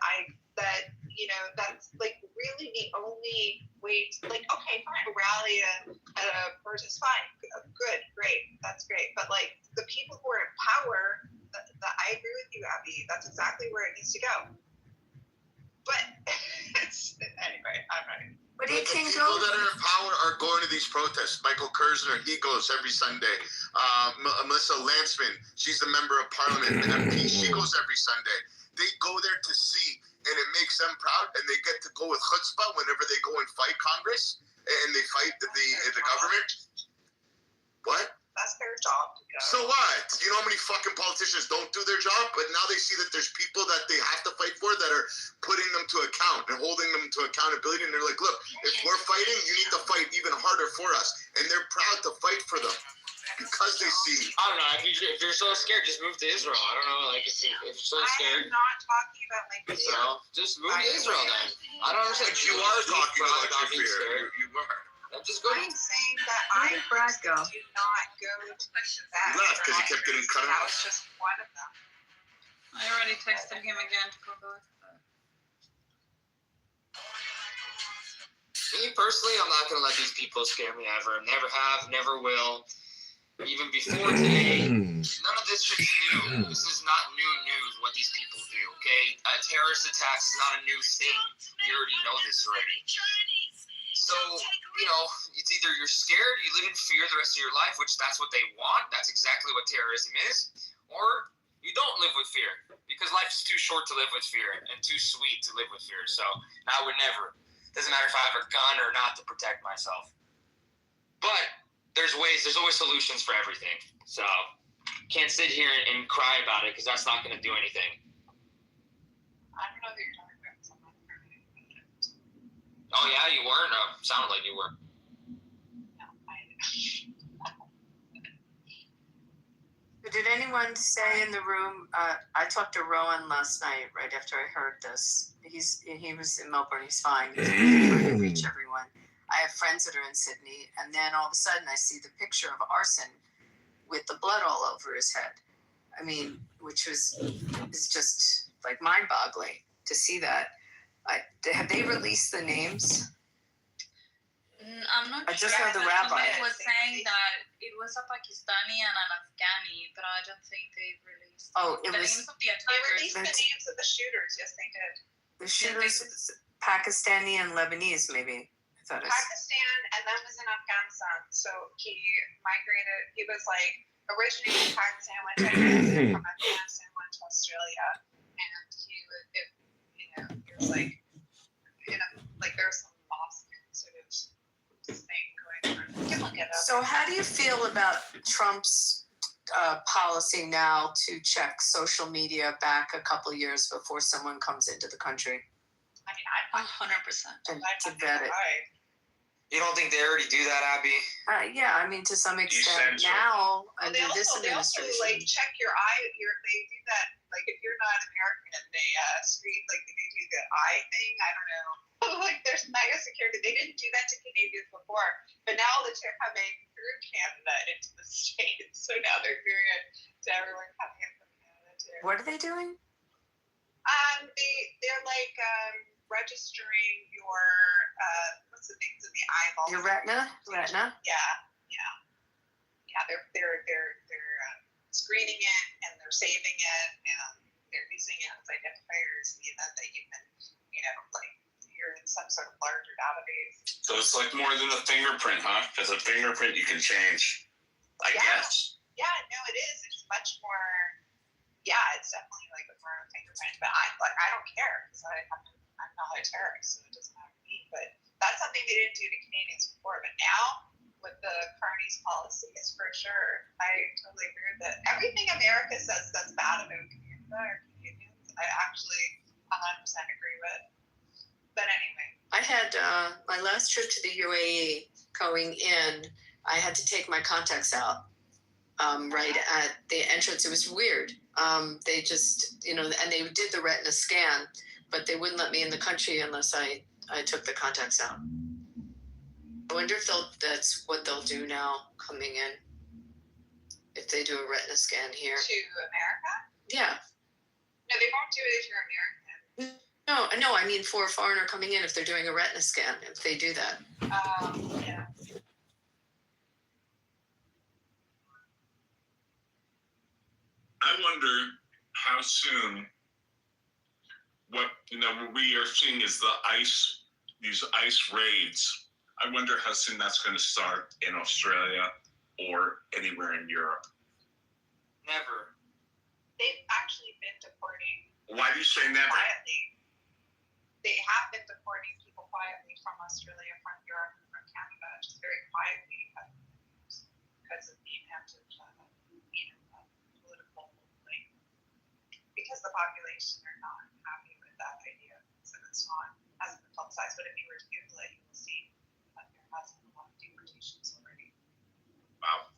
Speaker 11: that's really the only way to okay, fine, rally at a protest, fine, good, great, that's great, but the people who are in power. I agree with you, Abby. That's exactly where it needs to go. But anyway, I'm right.
Speaker 10: But
Speaker 13: the people that are in power are going to these protests. Michael Kerzner, he goes every Sunday. Melissa Lantsman, she's the member of parliament, an MP, she goes every Sunday. They go there to see, and it makes them proud, and they get to go with chutzpah whenever they go and fight Congress, and they fight the government. What?
Speaker 11: That's their job to go.
Speaker 13: So what? You know how many fucking politicians don't do their job? But now they see that there's people that they have to fight for that are putting them to account and holding them to accountability. And they're like, look, if we're fighting, you need to fight even harder for us. And they're proud to fight for them because they see.
Speaker 16: I don't know. If you're so scared, just move to Israel. I don't know. If you're so scared.
Speaker 11: I am not talking about my video.
Speaker 16: So just move to Israel then. I don't understand.
Speaker 13: But you are talking about your
Speaker 16: being
Speaker 13: fear.
Speaker 16: scared.
Speaker 13: You are.
Speaker 16: Just go
Speaker 11: I'm saying that I
Speaker 10: Brad go?
Speaker 11: do not go to that.
Speaker 13: He left because he kept getting cut
Speaker 11: That
Speaker 13: off.
Speaker 11: was just one of them.
Speaker 14: I already texted him again to go back.
Speaker 16: Me personally, I'm not gonna let these people scare me ever. Never have, never will. Even before today, none of this shit's new. This is not new news what these people do, okay? Terrorist attacks is not a new thing. You already know this already. So, you know, it's either you're scared, you live in fear the rest of your life, which that's what they want. That's exactly what terrorism is. Or you don't live with fear because life is too short to live with fear and too sweet to live with fear. So now or never. Doesn't matter if I have a gun or not to protect myself. But there's ways, there's always solutions for everything. So can't sit here and cry about it because that's not going to do anything.
Speaker 11: I don't know that you're talking about someone.
Speaker 16: Oh yeah, you were? No, sounded like you were.
Speaker 11: No,
Speaker 10: Did anyone say in the room? I talked to Rowan last night, right after I heard this. He was in Melbourne. He's fine. He's trying to reach everyone. I have friends that are in Sydney, and then all of a sudden I see the picture of Arson with the blood all over his head. I mean, which is just like mind-boggling to see that. Have they released the names?
Speaker 14: I'm not
Speaker 10: I just
Speaker 14: sure.
Speaker 10: know the rabbi.
Speaker 14: Somebody was saying that it was a Pakistani and an Afghani, but I don't think they released
Speaker 10: Oh, it
Speaker 14: the
Speaker 10: was.
Speaker 14: names of the
Speaker 11: They
Speaker 14: attackers.
Speaker 11: released the names of the shooters. Yes, they did.
Speaker 10: The shooters, Pakistani and Lebanese, maybe. I thought
Speaker 11: Pakistan, and then was in Afghanistan. So he migrated. He was like originated in Pakistan, went to Afghanistan, from Afghanistan went to Australia, and he was, it was like, like there was some mosque sort of thing going on. You can look it up.
Speaker 10: So how do you feel about Trump's policy now to check social media back a couple of years before someone comes into the country?
Speaker 11: I mean, I'm
Speaker 14: 100%.
Speaker 10: And to vet it.
Speaker 16: You don't think they already do that, Abby?
Speaker 10: Yeah, I mean, to some extent
Speaker 9: Essential.
Speaker 10: now
Speaker 11: Well,
Speaker 10: under this
Speaker 11: they also
Speaker 10: administration.
Speaker 11: like check your eye. They do that. Like if you're not American, they screen like they do the eye thing. I don't know. Like there's mega security. They didn't do that to Canadians before, but now that they're coming through Canada into the States, so now they're doing it to everyone coming in from Canada too.
Speaker 10: What are they doing?
Speaker 11: They're like registering your what's the things in the eyeball?
Speaker 10: Your retina?
Speaker 11: Yeah. They're screening it and they're saving it and they're using it as identifiers in the event that you can, like you're in some sort of larger database.
Speaker 17: So it's like more than a fingerprint, huh? Because a fingerprint you can change, I guess.
Speaker 11: Yeah, no, it is. It's much more. Yeah, it's definitely like a more fingerprint, but I don't care because I'm not a terrorist, so it doesn't matter to me. But that's something they didn't do to Canadians before. But now, with the Carney's policies, for sure, I totally agree with it. Everything America says that's bad about Canada or Canadians, I actually 100% agree with. But anyway.
Speaker 10: I had my last trip to the UAE going in, I had to take my contacts out right at the entrance. It was weird. They just, and they did the retina scan, but they wouldn't let me in the country unless I took the contacts out. I wonder if that's what they'll do now coming in. If they do a retina scan here.
Speaker 11: To America?
Speaker 10: Yeah.
Speaker 11: No, they won't do it if you're American.
Speaker 10: No, I mean for a foreigner coming in, if they're doing a retina scan, if they do that.
Speaker 11: Yeah.
Speaker 17: I wonder how soon what we are seeing is these ice raids. I wonder how soon that's going to start in Australia or anywhere in Europe.
Speaker 16: Never.
Speaker 11: They've actually been deporting.
Speaker 17: Why do you say never?
Speaker 11: Quietly. They have been deporting people quietly from Australia, from Europe, and from Canada, just very quietly because of the amount of political, because the population are not happy with that idea. So it's not, hasn't been publicized, but if you were to Google it, you will see that there has been a lot of deportations already.
Speaker 17: Wow.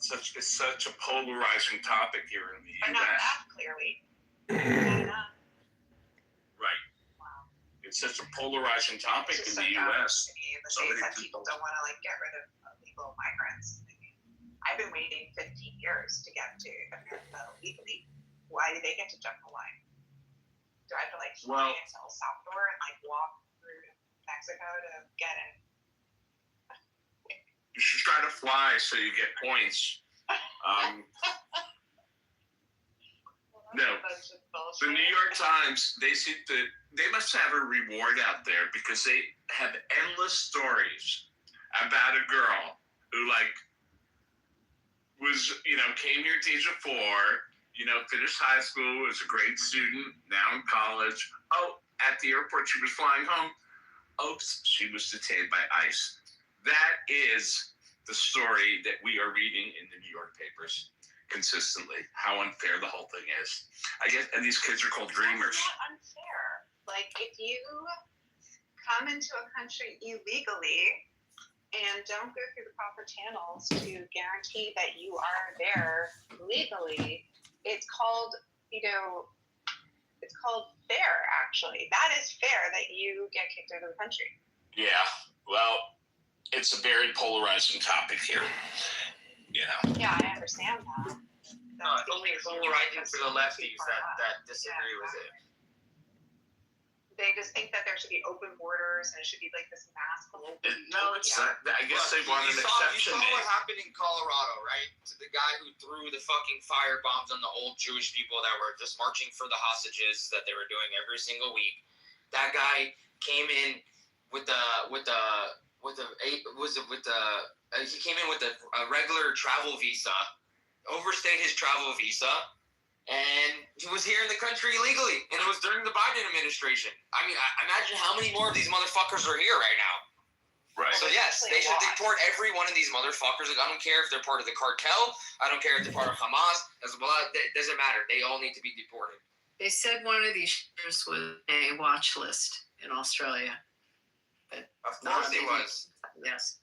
Speaker 17: It's such a polarizing topic here in the
Speaker 11: But
Speaker 17: U.S.
Speaker 11: not that clearly. Not enough.
Speaker 17: Right.
Speaker 11: Wow.
Speaker 17: It's such a polarizing topic
Speaker 11: It's
Speaker 17: in
Speaker 11: just
Speaker 17: the
Speaker 11: so dumb
Speaker 17: U.S.
Speaker 11: to me, the
Speaker 17: So
Speaker 11: states
Speaker 17: many
Speaker 11: that people don't want to like get rid of illegal migrants. I mean, I've been waiting 15 years to get to America legally. Why do they get to jump the line? Do I have to like fly into El Salvador and like walk through Mexico to get in?
Speaker 17: You should try to fly so you get points. No, the New York Times, they must have a reward out there because they have endless stories about a girl who was, came here at the age of 4, finished high school, was a great student, now in college. Oh, at the airport, she was flying home. Oops, she was detained by ICE. That is the story that we are reading in the New York papers consistently, how unfair the whole thing is. I guess, and these kids are called dreamers.
Speaker 11: It's not unfair. Like, if you come into a country illegally and don't go through the proper channels to guarantee that you are there legally, it's called, it's called fair, actually. That is fair that you get kicked out of the country.
Speaker 17: Yeah, well, it's a very polarizing topic here.
Speaker 11: Yeah, I understand that.
Speaker 16: No, it's only polarizing for the lefties that disagree with it.
Speaker 11: They just think that there should be open borders and it should be like this mass global.
Speaker 17: No, it's not. I guess they want an exception.
Speaker 16: You saw what happened in Colorado, right? To the guy who threw the fucking fire bombs on the old Jewish people that were just marching for the hostages that they were doing every single week. That guy came in with he came in with a regular travel visa, overstayed his travel visa, and he was here in the country illegally. And it was during the Biden administration. I mean, imagine how many more of these motherfuckers are here right now.
Speaker 17: Right.
Speaker 16: So yes, they should deport every one of these motherfuckers. Like, I don't care if they're part of the cartel. I don't care if they're part of Hamas. Hezbollah. It doesn't matter. They all need to be deported.
Speaker 10: They said one of these ships was a watch list in Australia. But
Speaker 16: of course he was.
Speaker 10: Yes.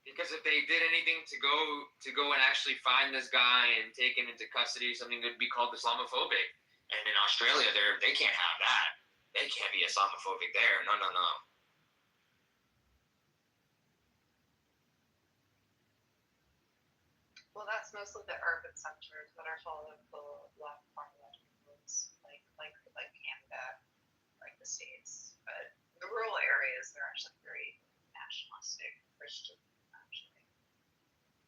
Speaker 16: Because if they did anything to go and actually find this guy and take him into custody, something that would be called Islamophobic. And in Australia, they can't have that. They can't be Islamophobic there. No.
Speaker 11: Well, that's mostly the urban centers that are full of the left parliamentarians, like Canada, like the States. But the rural areas, they're actually very nationalistic, Christian.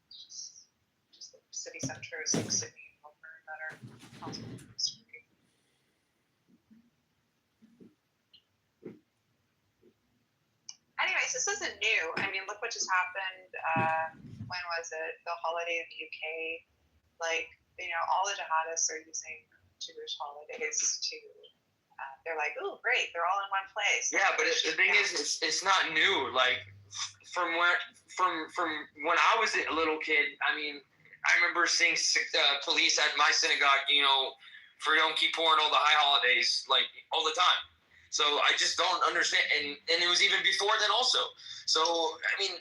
Speaker 11: Just the city centers like Sydney and Melbourne that are constantly history. Anyways, this isn't new. I mean, look what just happened. When was it? The holiday in the UK. Like, all the jihadists are using Jewish holidays to. They're like, oh, great! They're all in one place.
Speaker 16: Yeah, but the thing is, it's not new. Like, from when I was a little kid, I mean, I remember seeing police at my synagogue, for Yom Kippur and all the high holidays, like, all the time. So I just don't understand, and it was even before then also. So, I mean,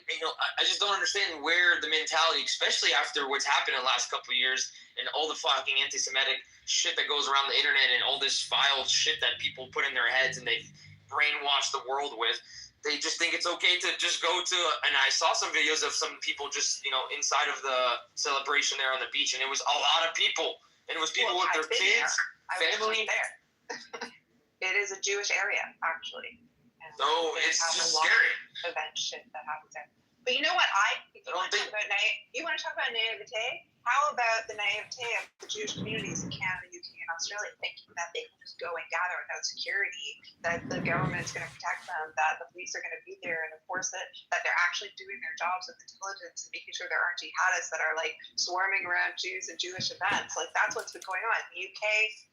Speaker 16: I just don't understand where the mentality, especially after what's happened in the last couple of years and all the fucking anti-Semitic shit that goes around the internet and all this vile shit that people put in their heads and they brainwash the world with. They just think it's okay to just go to, and I saw some videos of some people just, inside of the celebration there on the beach, and it was a lot of people. And it was people with their kids, family.
Speaker 11: There. It is a Jewish area, actually.
Speaker 16: So it's just scary.
Speaker 11: Event shit that happens there. But you know what? You want to talk about naivete? How about the naivete of the Jewish communities in Canada, UK, and Australia, thinking that they can just go and gather without security, that the government's going to protect them, that the police are going to be there and enforce it, that they're actually doing their jobs with intelligence and making sure there aren't jihadists that are like swarming around Jews and Jewish events. Like, that's what's been going on. In the UK,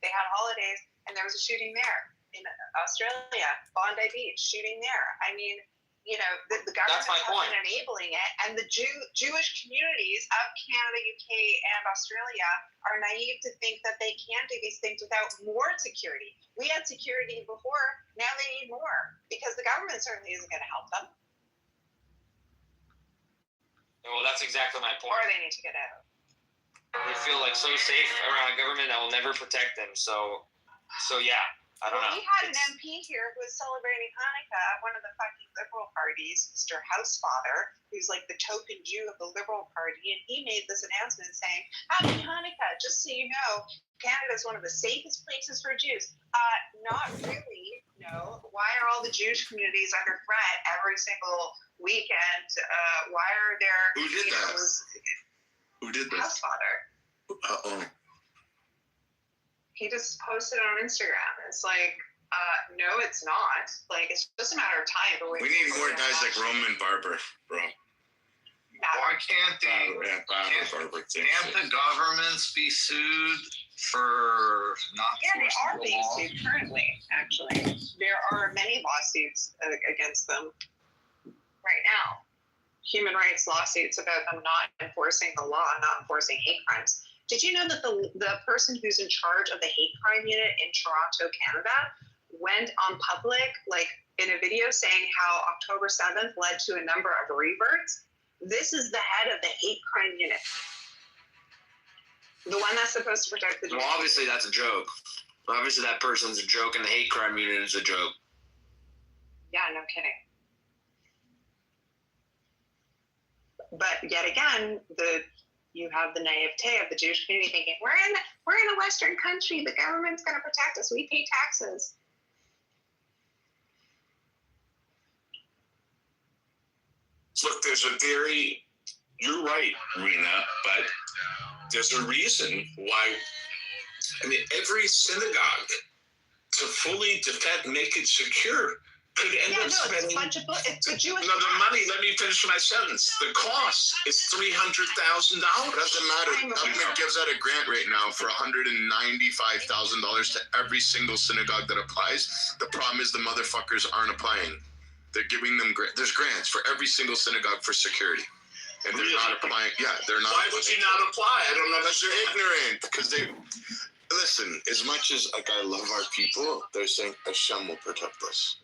Speaker 11: they had holidays and there was a shooting there. In Australia, Bondi Beach, shooting there. I mean, the government has been enabling it, and the Jewish communities of Canada, UK, and Australia are naive to think that they can do these things without more security. We had security before, now they need more, because the government certainly isn't going to help them.
Speaker 16: Well, that's exactly my point.
Speaker 11: Or they need to get out.
Speaker 16: They feel like so safe around a government that will never protect them. So yeah, I don't know.
Speaker 11: We had an MP here who was celebrating Hanukkah at one of the fucking liberal parties, Mr. Housefather, who's like the token Jew of the liberal party, and he made this announcement saying, Happy Hanukkah, just so you know, Canada is one of the safest places for Jews. Not really, no. Why are all the Jewish communities under threat every single weekend? Why are there...
Speaker 13: Who did that? Who did this?
Speaker 11: Housefather.
Speaker 13: Uh-oh.
Speaker 11: He just posted on Instagram. It's like, no, it's not. Like, it's just a matter of time. But
Speaker 13: We need more guys like Roman Barber, bro.
Speaker 18: Why can't the governments be sued for not
Speaker 11: Yeah, they are
Speaker 18: enforcing the
Speaker 11: being
Speaker 18: law?
Speaker 11: sued currently, actually. There are many lawsuits against them right now. Human rights lawsuits about them not enforcing the law, not enforcing hate crimes. Did you know that the person who's in charge of the hate crime unit in Toronto, Canada, went on public, like in a video saying how October 7th led to a number of reverts? This is the head of the hate crime unit. The one that's supposed to protect the Jews.
Speaker 16: Well, obviously that's a joke. Obviously that person's a joke, and the hate crime unit is a joke.
Speaker 11: Yeah, no kidding. But yet again, you have the naivete of the Jewish community thinking, we're in a Western country, the government's going to protect us, we pay taxes.
Speaker 17: Look, there's a very, you're right, Rena, but there's a reason why, I mean, every synagogue to fully defend, make it secure, could end up spending
Speaker 11: it's a Jewish
Speaker 17: the money. Let me finish my sentence. The cost is $300,000.
Speaker 13: Doesn't matter. The government gives out a grant right now for $195,000 to every single synagogue that applies. The problem is the motherfuckers aren't applying. They're giving them there's grants for every single synagogue for security, and they're not applying. Yeah, they're not.
Speaker 17: Why would you not apply? I don't know.
Speaker 13: Because they're ignorant. Because they listen. As much as like I love our people, they're saying Hashem will protect us.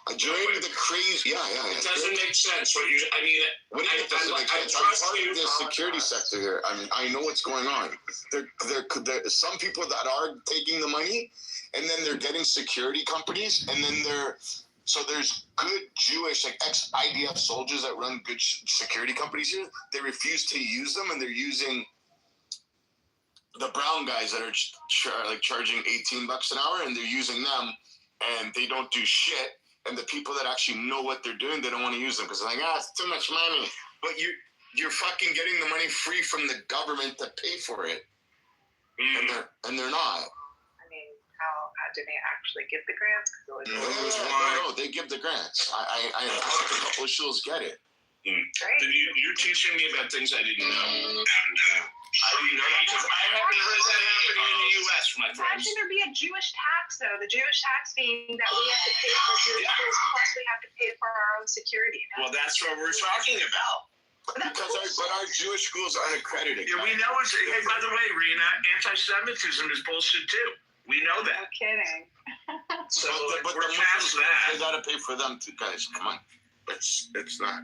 Speaker 13: I joined the crazy. Yeah.
Speaker 17: It doesn't make sense. What you? I mean,
Speaker 13: what do you mean it doesn't make sense? I'm part of the security sector here. I know what's going on. There some people that are taking the money, and then they're getting security companies, and then so there's good Jewish, like ex-IDF soldiers that run good security companies here. They refuse to use them, and they're using the brown guys that are charging $18 an hour, and they're using them, and they don't do shit. And the people that actually know what they're doing, they don't want to use them because they're like, it's too much money. But you're fucking getting the money free from the government to pay for it, and they're not.
Speaker 11: How do they actually give the grants?
Speaker 13: No, they give the grants. I think a couple of schools get it.
Speaker 11: Great.
Speaker 17: You're teaching me about things I didn't know. And I didn't know that because I haven't heard that happening in the U.S., my friends.
Speaker 11: Why should there be a Jewish tax, though? The Jewish tax being that we have to pay for Jewish schools, plus we have to pay for our own security.
Speaker 17: Well, that's what we're talking about.
Speaker 13: Because our Jewish schools aren't accredited.
Speaker 17: Yeah, we know it's. Hey, by the way, Rena, anti-Semitism is bullshit too. We know that.
Speaker 11: No kidding.
Speaker 17: So
Speaker 13: but
Speaker 17: we're past that.
Speaker 13: They gotta pay for them too, guys. Come on, it's not.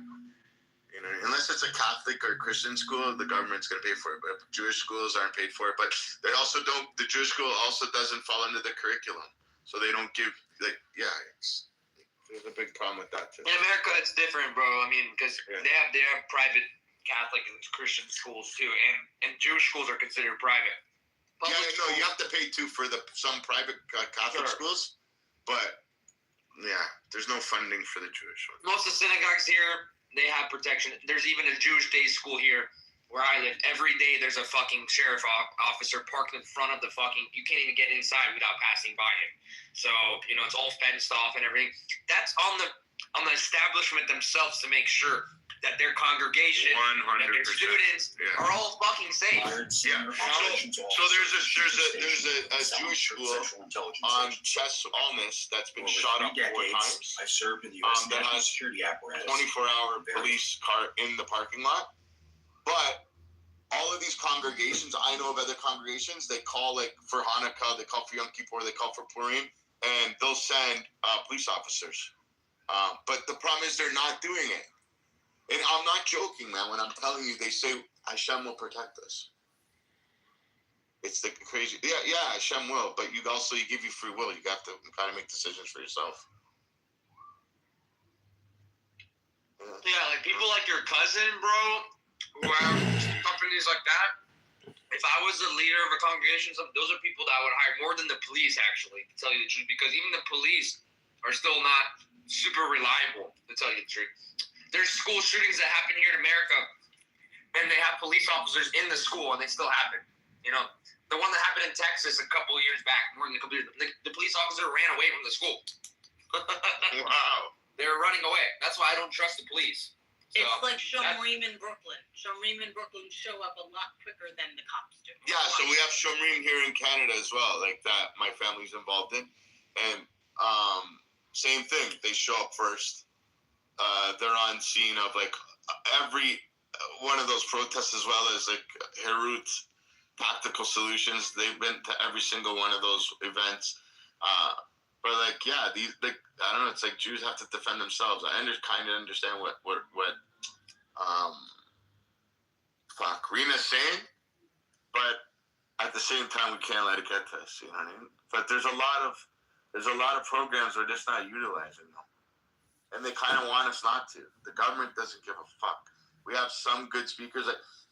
Speaker 13: You know, unless it's a Catholic or Christian school, the government's gonna pay for it. But Jewish schools aren't paid for it. But they also don't. The Jewish school also doesn't fall under the curriculum, so they don't give. There's a big problem with that too.
Speaker 16: In America, it's different, bro. I mean, because they have private Catholic and Christian schools too, and Jewish schools are considered private.
Speaker 13: You have to pay too for some private Catholic schools, but there's no funding for the Jewish ones.
Speaker 16: Most of the synagogues here, they have protection. There's even a Jewish day school here where I live. Every day there's a fucking sheriff officer parked in front of the fucking, you can't even get inside without passing by him. So, it's all fenced off and everything. That's on the establishment themselves to make sure that their congregation,
Speaker 17: 100%.
Speaker 16: that their students are all fucking safe.
Speaker 13: Yeah. So there's a Jewish school on Chess Almas that's been shot up 4 times.
Speaker 19: I served in the U.S.
Speaker 13: That has
Speaker 19: security apparatus.
Speaker 13: 24-hour police car in the parking lot. But all of these congregations, I know of other congregations, they call for Hanukkah, they call for Yom Kippur, they call for Purim, and they'll send police officers. But the problem is they're not doing it. And I'm not joking, man. When I'm telling you, they say Hashem will protect us. It's the crazy. Yeah, Hashem will, but you give you free will. You have to kind of make decisions for yourself.
Speaker 16: Yeah, like people like your cousin, bro, who have companies like that. If I was the leader of a congregation, those are people that I would hire more than the police, actually, to tell you the truth, because even the police are still not super reliable, to tell you the truth. There's school shootings that happen here in America, and they have police officers in the school, and they still happen. You know, the one that happened in Texas a couple years back, more than a couple years, the police officer ran away from the school.
Speaker 13: Wow.
Speaker 16: They were running away. That's why I don't trust the police. So,
Speaker 19: it's like Shomrim in Brooklyn. Shomrim in Brooklyn show up a lot quicker than the cops do.
Speaker 13: Yeah, so we have Shomrim here in Canada as well, like that my family's involved in. And same thing, they show up first. They're on scene of like every one of those protests, as well as like Herut Tactical Solutions. They've been to every single one of those events. But like, yeah, I don't know. It's like Jews have to defend themselves. I kind of understand what Rena's saying, but at the same time, we can't let it get to us. You know what I mean? But there's a lot of programs we're just not utilizing them, and they kind of want us not to. The government doesn't give a fuck. We have some good speakers,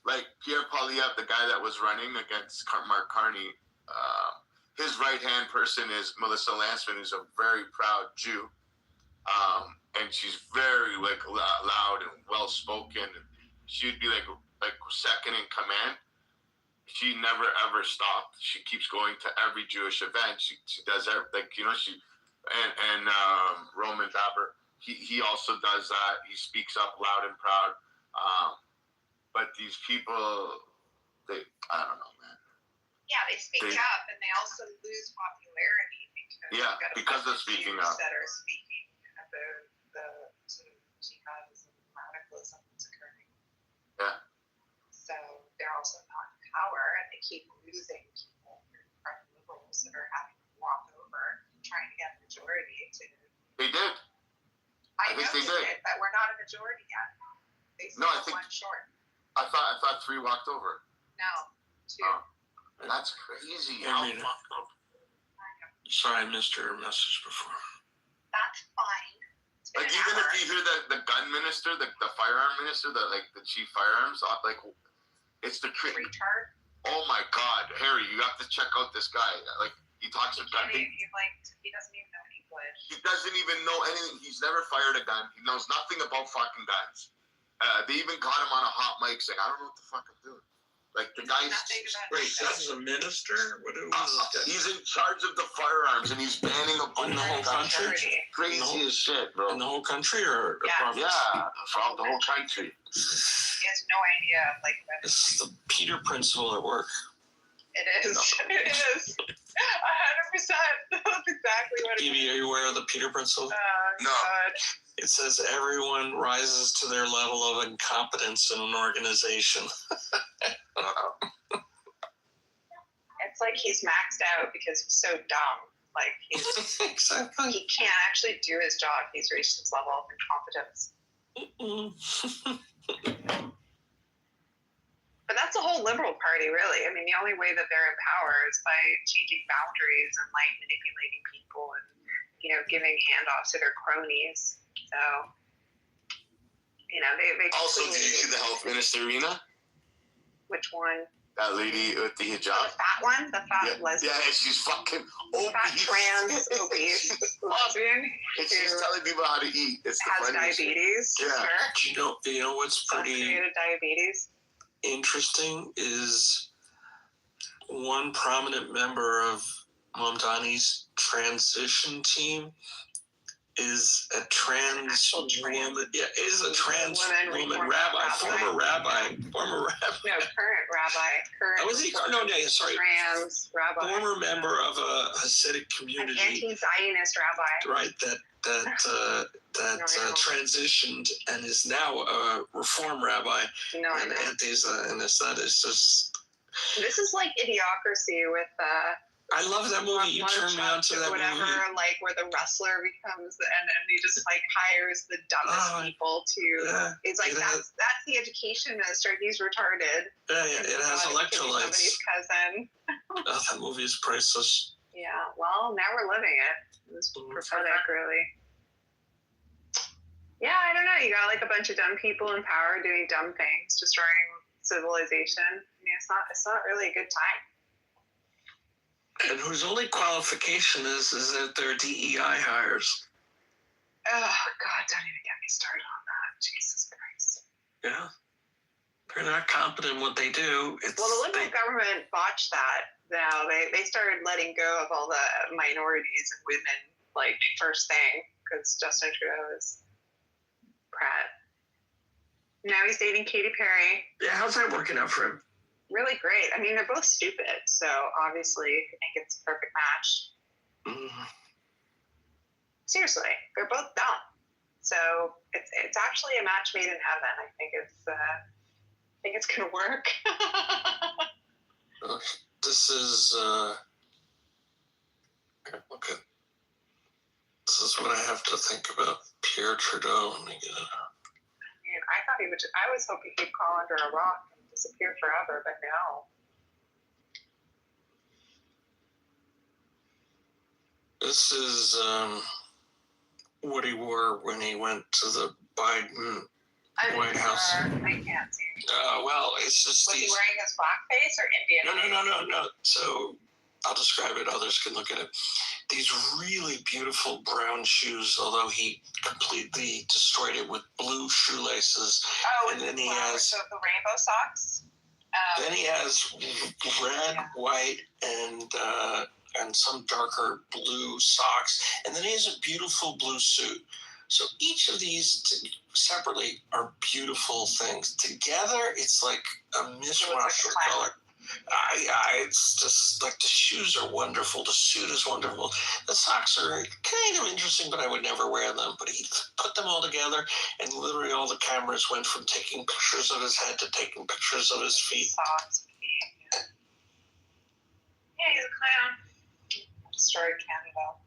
Speaker 13: like Pierre Poilievre, the guy that was running against Mark Carney. His right-hand person is Melissa Lantzman, who's a very proud Jew. And she's very loud and well-spoken. She'd be like second in command. She never ever stopped. She keeps going to every Jewish event. She does and Roman Daber. He also does that. He speaks up loud and proud. But these people, I don't know, man.
Speaker 11: Yeah, they speak up, and they also lose popularity
Speaker 13: because of speaking up.
Speaker 11: That are speaking about the sort of jihadism and radicalism that's occurring.
Speaker 13: Yeah.
Speaker 11: So they're also not in power, and they keep losing people from liberals that are having to walk over, trying to get a majority to.
Speaker 13: They did.
Speaker 11: I know they did, but we're not a majority yet. They still have one short.
Speaker 13: I thought 3 walked over.
Speaker 11: No, 2.
Speaker 13: Oh. That's crazy.
Speaker 15: Sorry, I missed your message before.
Speaker 11: That's fine.
Speaker 13: Like even if you hear the gun minister, the firearm minister, the chief firearms, like it's the
Speaker 11: retard.
Speaker 13: Oh my God, Harry, you have to check out this guy. Like he talks about gun.
Speaker 11: He doesn't even know English.
Speaker 13: He doesn't even know anything. He's never fired a gun. He knows nothing about fucking guns. They even got him on a hot mic saying, "I don't know what the fuck I'm doing." Like the guy's.
Speaker 15: Wait, this is a minister? What
Speaker 13: he's in charge of the firearms, and he's banning a bunch
Speaker 15: in the whole country.
Speaker 13: Crazy as shit, bro.
Speaker 15: In the whole country or province?
Speaker 13: Yeah, from the whole country.
Speaker 11: He has no idea,
Speaker 15: It's the Peter principle at work.
Speaker 11: It is. It is. 100%. That's exactly what it is.
Speaker 15: Evie, are you aware of the Peter principle?
Speaker 13: No.
Speaker 11: God.
Speaker 15: It says everyone rises to their level of incompetence in an organization.
Speaker 11: It's like he's maxed out because he's so dumb. Like
Speaker 15: exactly.
Speaker 11: He can't actually do his job. He's reached his level of incompetence. But that's the whole Liberal Party, really. I mean, the only way that they're in power is by changing boundaries and manipulating people and giving handoffs to their cronies. So they
Speaker 13: also, did you see the health minister, Rena?
Speaker 11: Which one?
Speaker 13: That lady with the hijab.
Speaker 11: The fat one? The fat lesbian?
Speaker 13: Yeah, she's fucking obese.
Speaker 11: Fat trans obese lesbian.
Speaker 13: And she's telling people how to eat. It's
Speaker 11: has diabetes.
Speaker 13: Yeah.
Speaker 11: Sure.
Speaker 15: You know what's pretty
Speaker 11: diabetes.
Speaker 15: Interesting is one prominent member of Mamdani's transition team is a trans woman. Yeah, is a trans woman rabbi, former rabbi.
Speaker 11: No, current rabbi.
Speaker 15: Sorry.
Speaker 11: Trans rabbi.
Speaker 15: Former member of a Hasidic community.
Speaker 11: An anti-Zionist rabbi.
Speaker 15: Right, that transitioned and is now a reform rabbi. And anti-Zionist. That is just.
Speaker 11: This is like Idiocracy with
Speaker 15: I love that movie. You turned me on to that
Speaker 11: whatever,
Speaker 15: movie.
Speaker 11: like where the wrestler becomes, and he just like hires the dumbest people to.
Speaker 15: Yeah,
Speaker 11: It's like that's the education minister. He's retarded.
Speaker 15: Yeah, it has electrolytes.
Speaker 11: Somebody's cousin.
Speaker 15: Oh, that movie is priceless.
Speaker 11: Yeah, well, now we're living it. It was prophetic, really. Yeah, I don't know. You got like a bunch of dumb people in power doing dumb things, destroying civilization. I mean, it's not really a good time.
Speaker 15: And whose only qualification is that they're DEI hires.
Speaker 11: Oh, God, don't even get me started on that. Jesus Christ.
Speaker 15: Yeah. They're not competent in what they do.
Speaker 11: Well, the liberal government botched that. Now they started letting go of all the minorities and women, like, first thing, because Justin Trudeau is Pratt. Now he's dating Katy Perry.
Speaker 15: Yeah, how's that working out for him?
Speaker 11: Really great. I mean, they're both stupid, so obviously I think it's a perfect match. Seriously, they're both dumb. So it's actually a match made in heaven. I think it's gonna work.
Speaker 15: This is okay. This is what I have to think about Pierre Trudeau. Let me get it out.
Speaker 11: I mean, I was hoping he'd crawl under a rock and disappear forever, but no.
Speaker 15: This is what he wore when he went to the Biden White House.
Speaker 11: I can't see.
Speaker 15: Well, it's just
Speaker 11: Was
Speaker 15: these.
Speaker 11: he wearing his blackface or Indian?
Speaker 15: No. So I'll describe it. Others can look at it. These really beautiful brown shoes, although he completely destroyed it with blue shoelaces.
Speaker 11: Oh,
Speaker 15: and then he has
Speaker 11: the rainbow socks.
Speaker 15: Then he has red, white, and some darker blue socks, and then he has a beautiful blue suit. So each of these separately are beautiful things. Together, it's like a mishmash of color. It's just like the shoes are wonderful. The suit is wonderful. The socks are kind of interesting, but I would never wear them. But he put them all together, and literally all the cameras went from taking pictures of his head to taking pictures of his feet.
Speaker 11: Socks. Yeah, he's a clown. Destroyed Canada.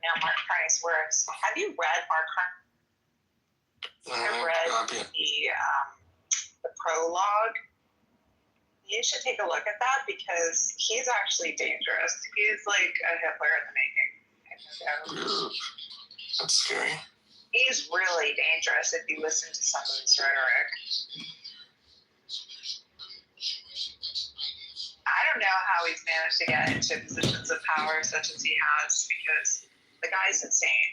Speaker 11: Now Mark Carney's works. Have you read Mark Carney? I've read the prologue. You should take a look at that because he's actually dangerous. He's like a Hitler in the making.
Speaker 15: That's scary.
Speaker 11: He's really dangerous if you listen to some of his rhetoric. I don't know how he's managed to get into positions of power such as he has because the guy's insane.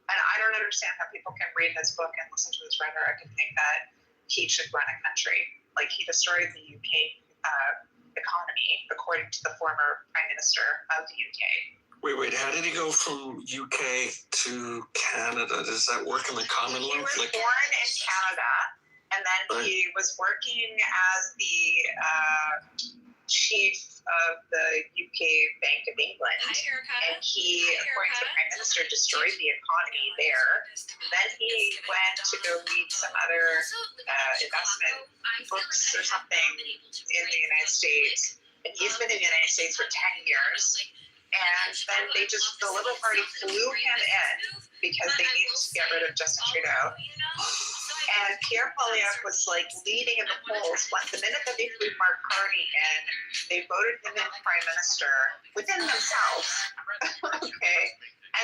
Speaker 11: And I don't understand how people can read his book and listen to his rhetoric and think that he should run a country. Like, he destroyed the UK economy, according to the former Prime Minister of the UK.
Speaker 15: Wait, how did he go from UK to Canada? Does that work in the Commonwealth?
Speaker 11: He was born in Canada, and then he was working as the chief of the UK Bank of England.
Speaker 20: Hi, Erica.
Speaker 11: And he, according to the Prime Minister, destroyed the economy there. Then he went to go lead some other investment books or something in the United States. And he's been in the United States for 10 years. And then the Liberal Party flew him in because they needed to get rid of Justin Trudeau. And Pierre Poilievre was like leading in the polls. The minute that they flew Mark Carney in, they voted him in Prime Minister within themselves. Okay.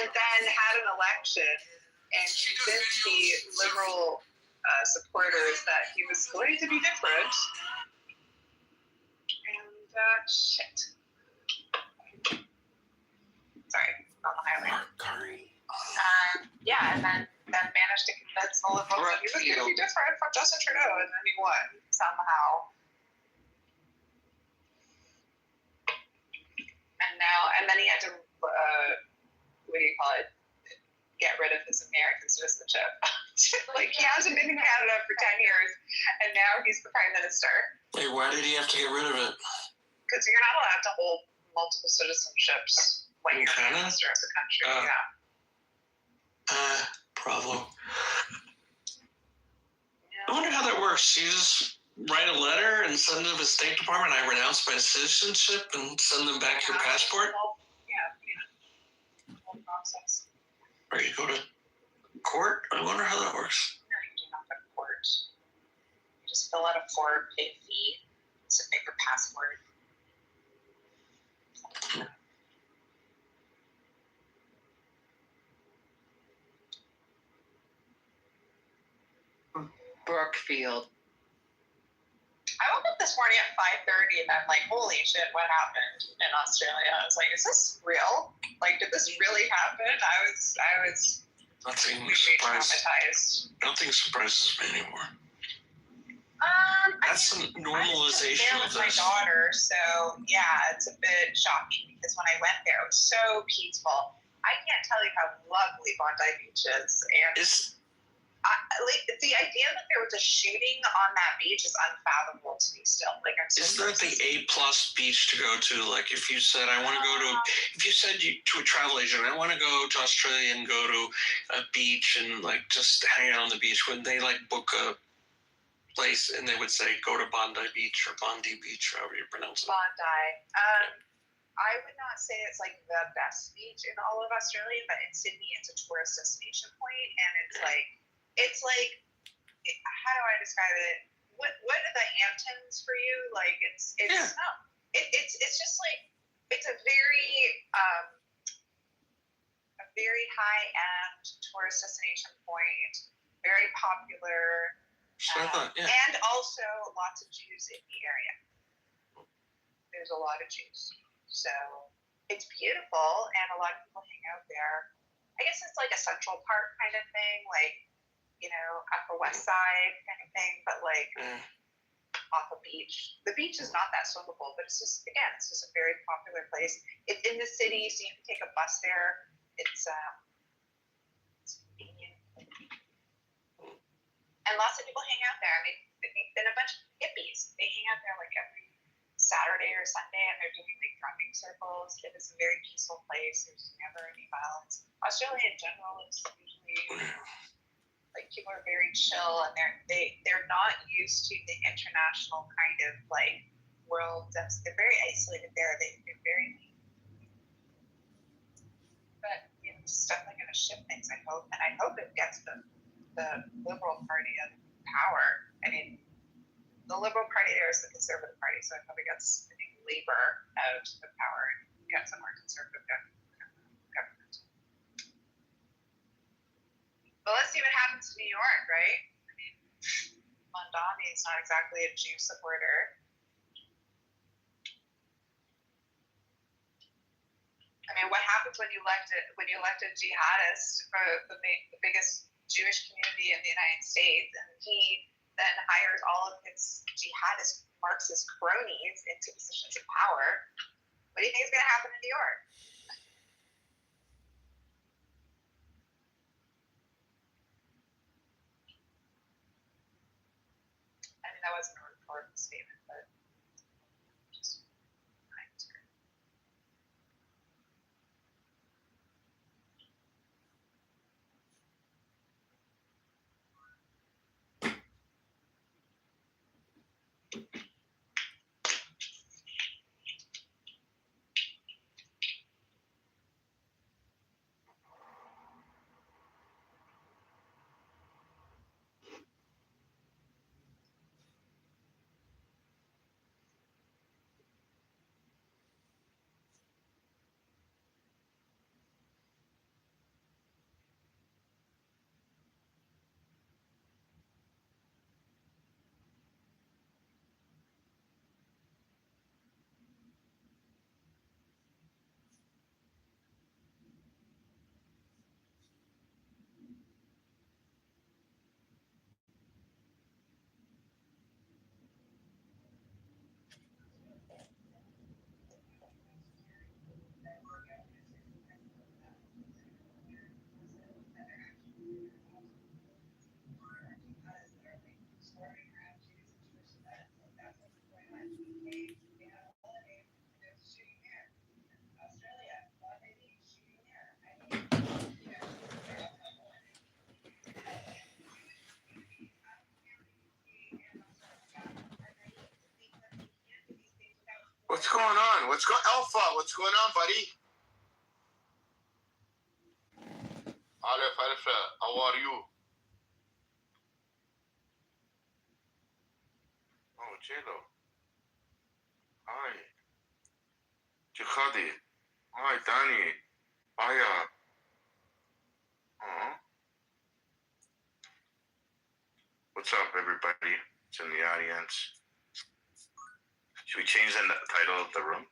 Speaker 11: And then had an election and convinced the Liberal supporters that he was going to be different. And shit. Sorry, on the highway.
Speaker 15: Mark Carney.
Speaker 11: Yeah, and then managed to convince the Liberals that he was going to be different from Justin Trudeau, and then he won somehow. And then he had to, get rid of his American citizenship. Like, he hasn't been in Canada for 10 years, and now he's the Prime Minister.
Speaker 15: Wait, why did he have to get rid of it?
Speaker 11: Because you're not allowed to hold multiple citizenships when you're Prime Minister of the country.
Speaker 15: Bravo. I wonder how that works. You just write a letter and send to the State Department, I renounce my citizenship, and send them back your passport?
Speaker 11: Yeah. Whole process.
Speaker 15: Or you go to court? I wonder how that works.
Speaker 11: No, you do not go to court. You just fill out a form, pay a fee, submit your passport.
Speaker 10: Brookfield.
Speaker 11: I woke up this morning at 5:30 and I'm like, holy shit, what happened in Australia? I was like, is this real? Like, did this really happen? I was
Speaker 15: Nothing
Speaker 11: traumatized.
Speaker 15: Nothing surprises me anymore.
Speaker 11: That's
Speaker 15: some normalization
Speaker 11: I was there with my daughter, so yeah, it's a bit shocking because when I went there, it was so peaceful. I can't tell you how lovely Bondi Beach is, and like the idea that there was a shooting on that beach is unfathomable to me still. Like, I'm so
Speaker 15: Isn't that the A+ beach to go to? Like, if you said I want to go to, if you said to a travel agent, I want to go to Australia and go to a beach and like just hang out on the beach, would they like book a place and they would say go to Bondi Beach or Bondi Beach, however you pronounce it?
Speaker 11: Bondi. I would not say it's like the best beach in all of Australia, but in Sydney, it's a tourist destination point, and it's like, how do I describe it? What are the Hamptons for you? Like, it's just like, it's a very high end tourist destination point, very popular. And also lots of Jews in the area. There's a lot of Jews. So it's beautiful, and a lot of people hang out there. I guess it's like a Central Park kind of thing, like, Upper West Side kind of thing, but like off a beach. The beach is not that swimmable, but it's just a very popular place. It's in the city, so you can take a bus there. It's convenient. And lots of people hang out there. I mean, and a bunch of hippies. They hang out there like every Saturday or Sunday, and they're doing like drumming circles. It is a very peaceful place. There's never any violence. Australia in general is usually like, people are very chill, and they're not used to the international kind of like world. They're very isolated there. They're very, but it's definitely going to shift things. I hope, and I hope it gets the Liberal Party of power. I mean, the Liberal Party there is the Conservative Party, so I hope it gets, Labour out of power and gets a more conservative government. But let's see what happens to New York, right? I mean, Mondani is not exactly a Jew supporter. I mean, what happens when you elect a jihadist for the biggest Jewish community in the United States, and he then hires all of his jihadist Marxist cronies into positions of power? What do you think is going to happen in New York? I mean, that wasn't a rhetorical statement, but just my experience.
Speaker 13: What's going on? Alpha? What's going on, buddy? Alpha, how are you? Oh, J-Lo. Hi. Jihadi. Hi, Danny. Hiya. What's up, everybody? It's in the audience. Should we change the title of the room?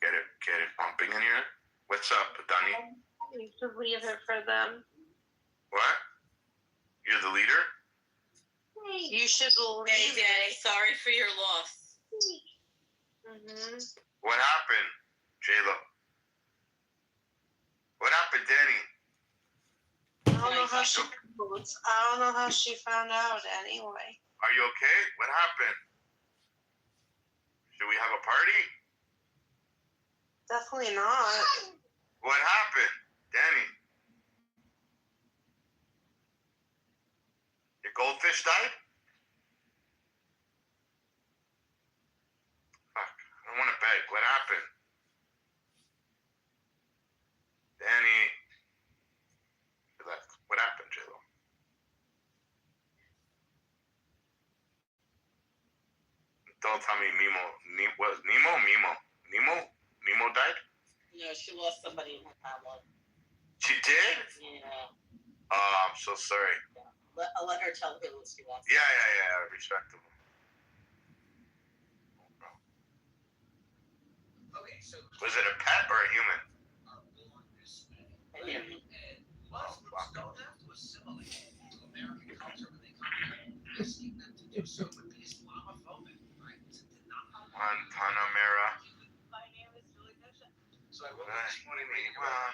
Speaker 13: Get it pumping in here? What's up, Danny?
Speaker 11: You should leave it for them.
Speaker 13: What? You're the leader?
Speaker 11: You should leave it.
Speaker 19: Sorry for your loss.
Speaker 11: Mm-hmm.
Speaker 13: What happened, J-Lo? What happened, Danny?
Speaker 11: I don't know how she found out anyway.
Speaker 13: Are you okay? What happened? Should we have a party?
Speaker 11: Definitely not.
Speaker 13: What happened, Danny? Your goldfish died? Fuck, I don't want to beg. What happened? Danny. What happened, J-Lo? Don't tell me Nemo died?
Speaker 19: No, she lost somebody in her family.
Speaker 13: She did?
Speaker 19: Yeah.
Speaker 13: Oh, I'm so sorry.
Speaker 19: I'll let her tell who she wants.
Speaker 13: Yeah. Respectable.
Speaker 6: Okay, so
Speaker 13: Was it a pet or a human?
Speaker 19: Yeah.
Speaker 6: Muslims don't have to assimilate to American culture when they come here. Asking them to do so would be Islamophobic, right?
Speaker 13: Guantanamera.
Speaker 6: My name is Julie Bishop. So I woke up this morning reading about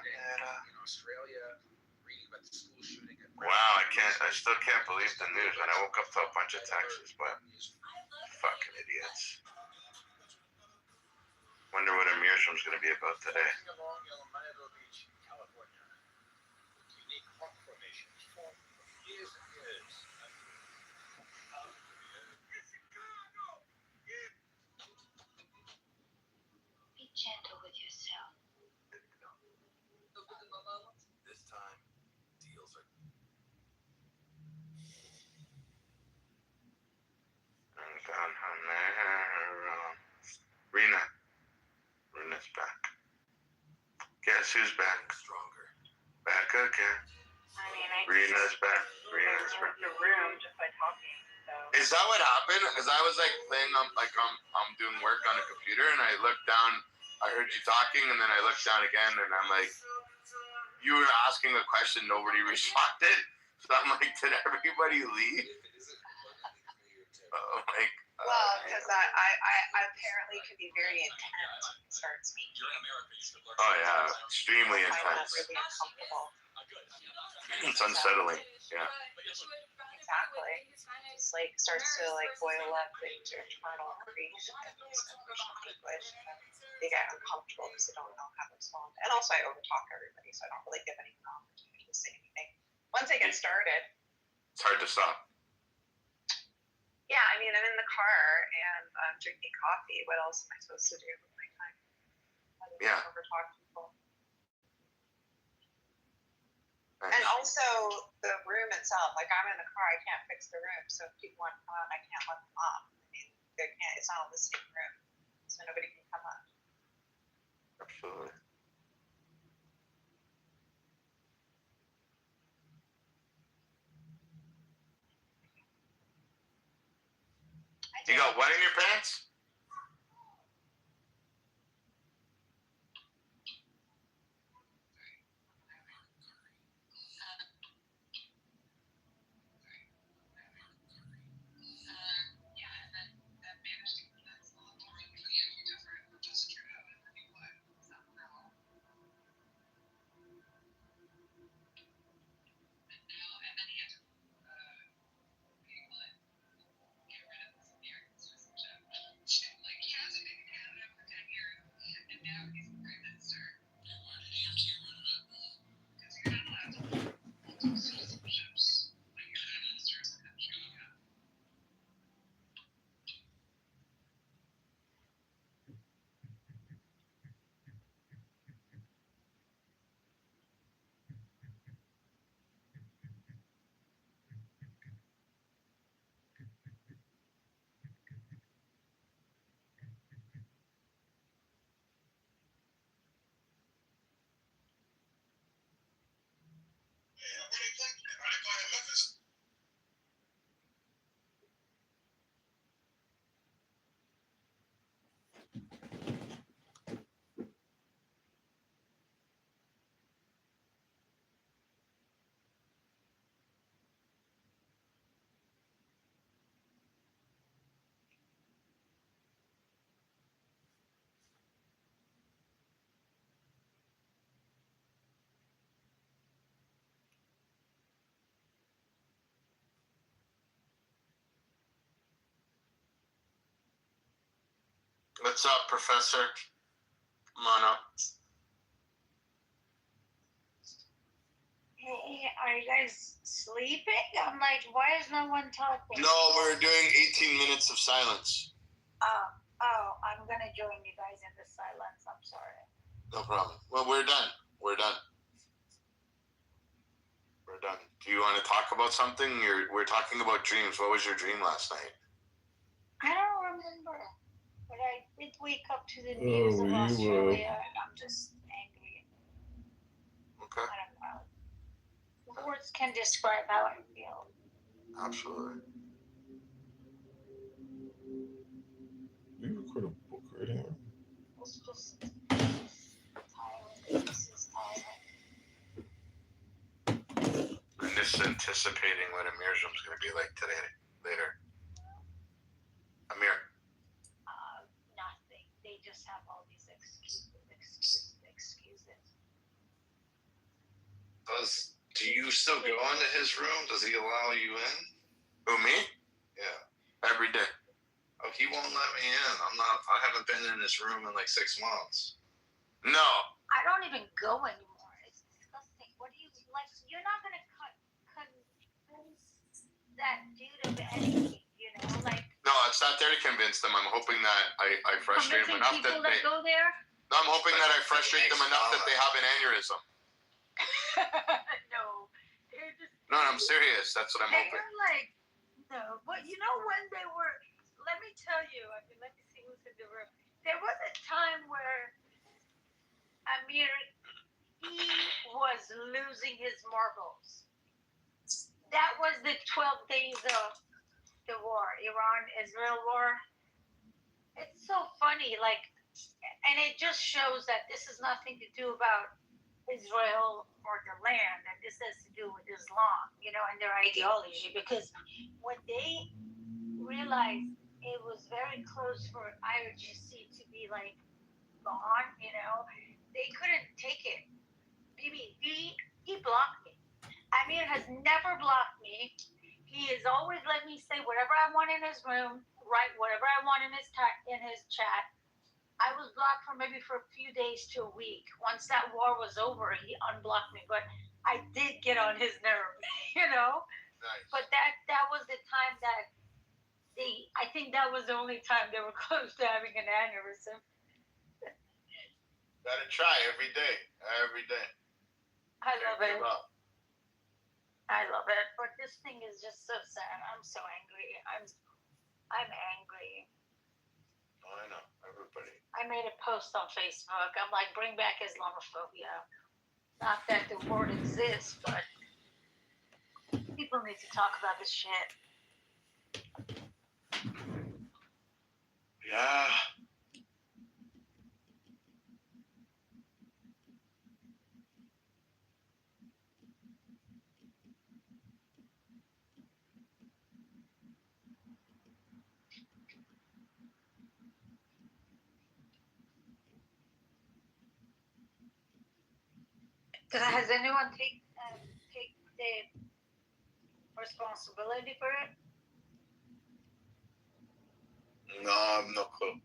Speaker 6: in Australia, reading about the school shooting.
Speaker 13: Wow, I still can't believe the news. And I woke up to a bunch of texts, but fucking idiots. Wonder what Amir's room's gonna be about today.
Speaker 6: Unique rock formations formed for years and years.
Speaker 20: Be gentle with yourself.
Speaker 6: This time, deals are
Speaker 13: Rena's back. Guess who's back?
Speaker 6: Stronger.
Speaker 13: Back again.
Speaker 11: I mean,
Speaker 13: Rena's back.
Speaker 11: the room just by talking. So.
Speaker 13: Is that what happened? Because I was like playing I'm doing work on a computer, and I looked down. I heard you talking, and then I looked down again, and I'm like, you were asking a question, nobody responded. So I'm like, did everybody leave? Oh my God.
Speaker 11: Well, because I apparently can be very intense when it starts speaking.
Speaker 13: Oh yeah, extremely
Speaker 11: I find that
Speaker 13: intense.
Speaker 11: really uncomfortable.
Speaker 13: It's unsettling. Yeah.
Speaker 11: Exactly. It's like starts to like boil up into internal grief and anguish. They get uncomfortable because they don't know how to respond. And also I overtalk everybody, so I don't really give anyone an opportunity to say anything. Once I get started.
Speaker 13: It's hard to stop.
Speaker 11: Yeah, I mean, I'm in the car and I'm drinking coffee. What else am I supposed to do with my time?
Speaker 13: Yeah.
Speaker 11: Overtalk people.
Speaker 13: Nice.
Speaker 11: And also the room itself. Like I'm in the car, I can't fix the room. So if people want to come out, I can't let them up. I mean, they can't. It's not a listening room, so nobody can come up.
Speaker 13: Absolutely. You got what in your pants? What's up, Professor? Come on up.
Speaker 20: Hey, are you guys sleeping? I'm like, why is no one talking?
Speaker 13: No, we're doing 18 minutes of silence.
Speaker 20: Oh, I'm gonna join you guys in the silence. I'm sorry.
Speaker 13: No problem. Well, we're done. We're done. We're done. Do you want to talk about something? We're talking about dreams. What was your dream last night?
Speaker 20: I don't remember, but I did wake up to the news of Australia, and I'm just angry.
Speaker 13: Okay.
Speaker 20: I don't know. Words can describe how I feel.
Speaker 13: Absolutely.
Speaker 19: We record a book right here.
Speaker 20: It's just tiring. This is tiring.
Speaker 13: I'm just anticipating what Amir's room's going to be like today, later. Amir.
Speaker 20: Nothing. They just have all these excuses.
Speaker 12: Do you still go into his room? Does he allow you in?
Speaker 13: Who, me?
Speaker 12: Yeah.
Speaker 13: Every day.
Speaker 12: Oh, he won't let me in. I haven't been in his room in like 6 months.
Speaker 13: No.
Speaker 20: I don't even go anymore. It's disgusting. What do you like? You're not gonna convince that dude of anything, you know? Like.
Speaker 13: No, it's not there to convince them. I'm hoping that I frustrate them enough
Speaker 20: that they
Speaker 13: go
Speaker 20: there.
Speaker 13: No, I'm hoping that I frustrate them enough that they have an aneurysm.
Speaker 20: No, they're just.
Speaker 13: No, I'm serious. That's what I'm hoping.
Speaker 20: They're like, no, but you know when they were. Let me tell you. I mean, let me see who's in the room. There was a time where Amir, he was losing his marbles. That was the 12 days of the war, Iran-Israel war. It's so funny, like, and it just shows that this has nothing to do about Israel or the land, that this has to do with Islam, you know, and their ideology. Because when they realized it was very close for IRGC to be like gone, you know, they couldn't take it. Maybe he blocked me. Amir has never blocked me. He has always let me say whatever I want in his room, write whatever I want in his chat. I was blocked for a few days to a week. Once that war was over, he unblocked me. But I did get on his nerve, you know.
Speaker 13: Nice.
Speaker 20: But that was the time that I think that was the only time they were close to having an aneurysm.
Speaker 13: Gotta try every day. Every day.
Speaker 20: I love it.
Speaker 13: Give up.
Speaker 20: I love it. But this thing is just so sad. I'm so angry. I'm angry.
Speaker 13: Oh, I know. Everybody.
Speaker 20: I made a post on Facebook. I'm like, bring back Islamophobia. Not that the word exists, but people need to talk about this shit.
Speaker 13: Yeah.
Speaker 20: Has anyone take the responsibility for it?
Speaker 13: No, I have no clue.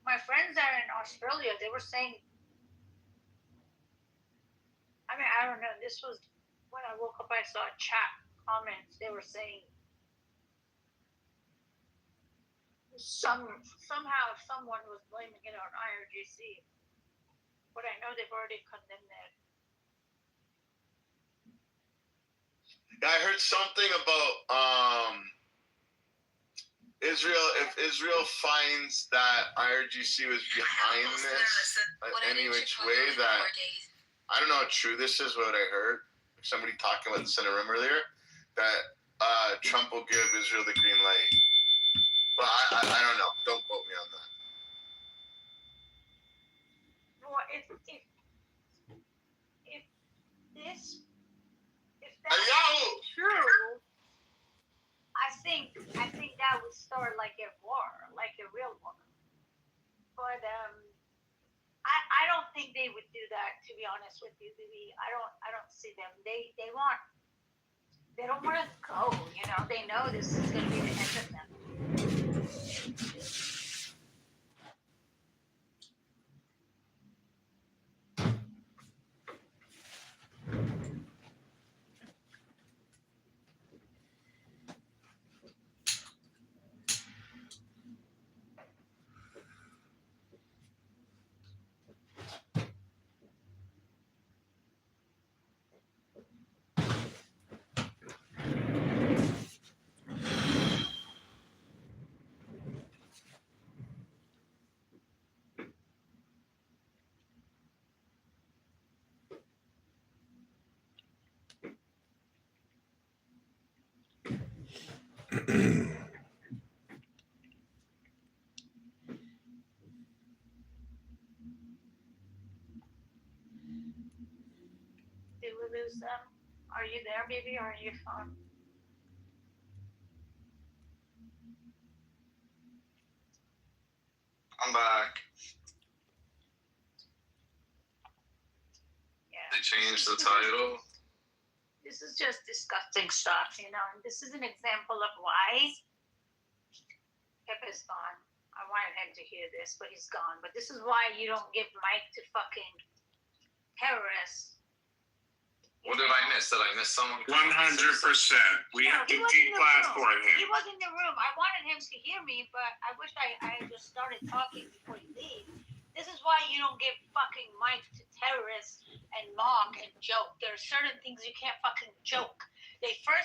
Speaker 20: My friends are in Australia. They were saying, I mean, I don't know. This was when I woke up, I saw chat comments. They were saying somehow someone was blaming it on IRGC. But I know they've already condemned it.
Speaker 13: Yeah, I heard something about Israel. If Israel finds that IRGC was behind this, any which way, that I don't know how true this is. What I heard, somebody talking about this in a room earlier, that Trump will give Israel the green light. But I don't know. Don't quote me on that.
Speaker 20: Well, if that's true, I think that would start like a war, like a real war. But I don't think they would do that. To be honest with you, I don't see them. They don't want to go. You know, they know this is going to be the end of them. Did we lose them? Are you there, baby, or are you phone?
Speaker 19: I'm back.
Speaker 20: Yeah.
Speaker 19: They changed the title.
Speaker 20: This is just disgusting stuff, you know, and this is an example of why Pip is gone. I wanted him to hear this, but he's gone. But this is why you don't give Mike to fucking terrorists.
Speaker 19: What did I miss? Did I miss someone?
Speaker 17: 100%. We have to deplatform him.
Speaker 20: He was in the room. I wanted him to hear me, but I wish I had just started talking before he leaves. This is why you don't give fucking Mike to terrorists and mock and joke. There are certain things you can't fucking joke. They first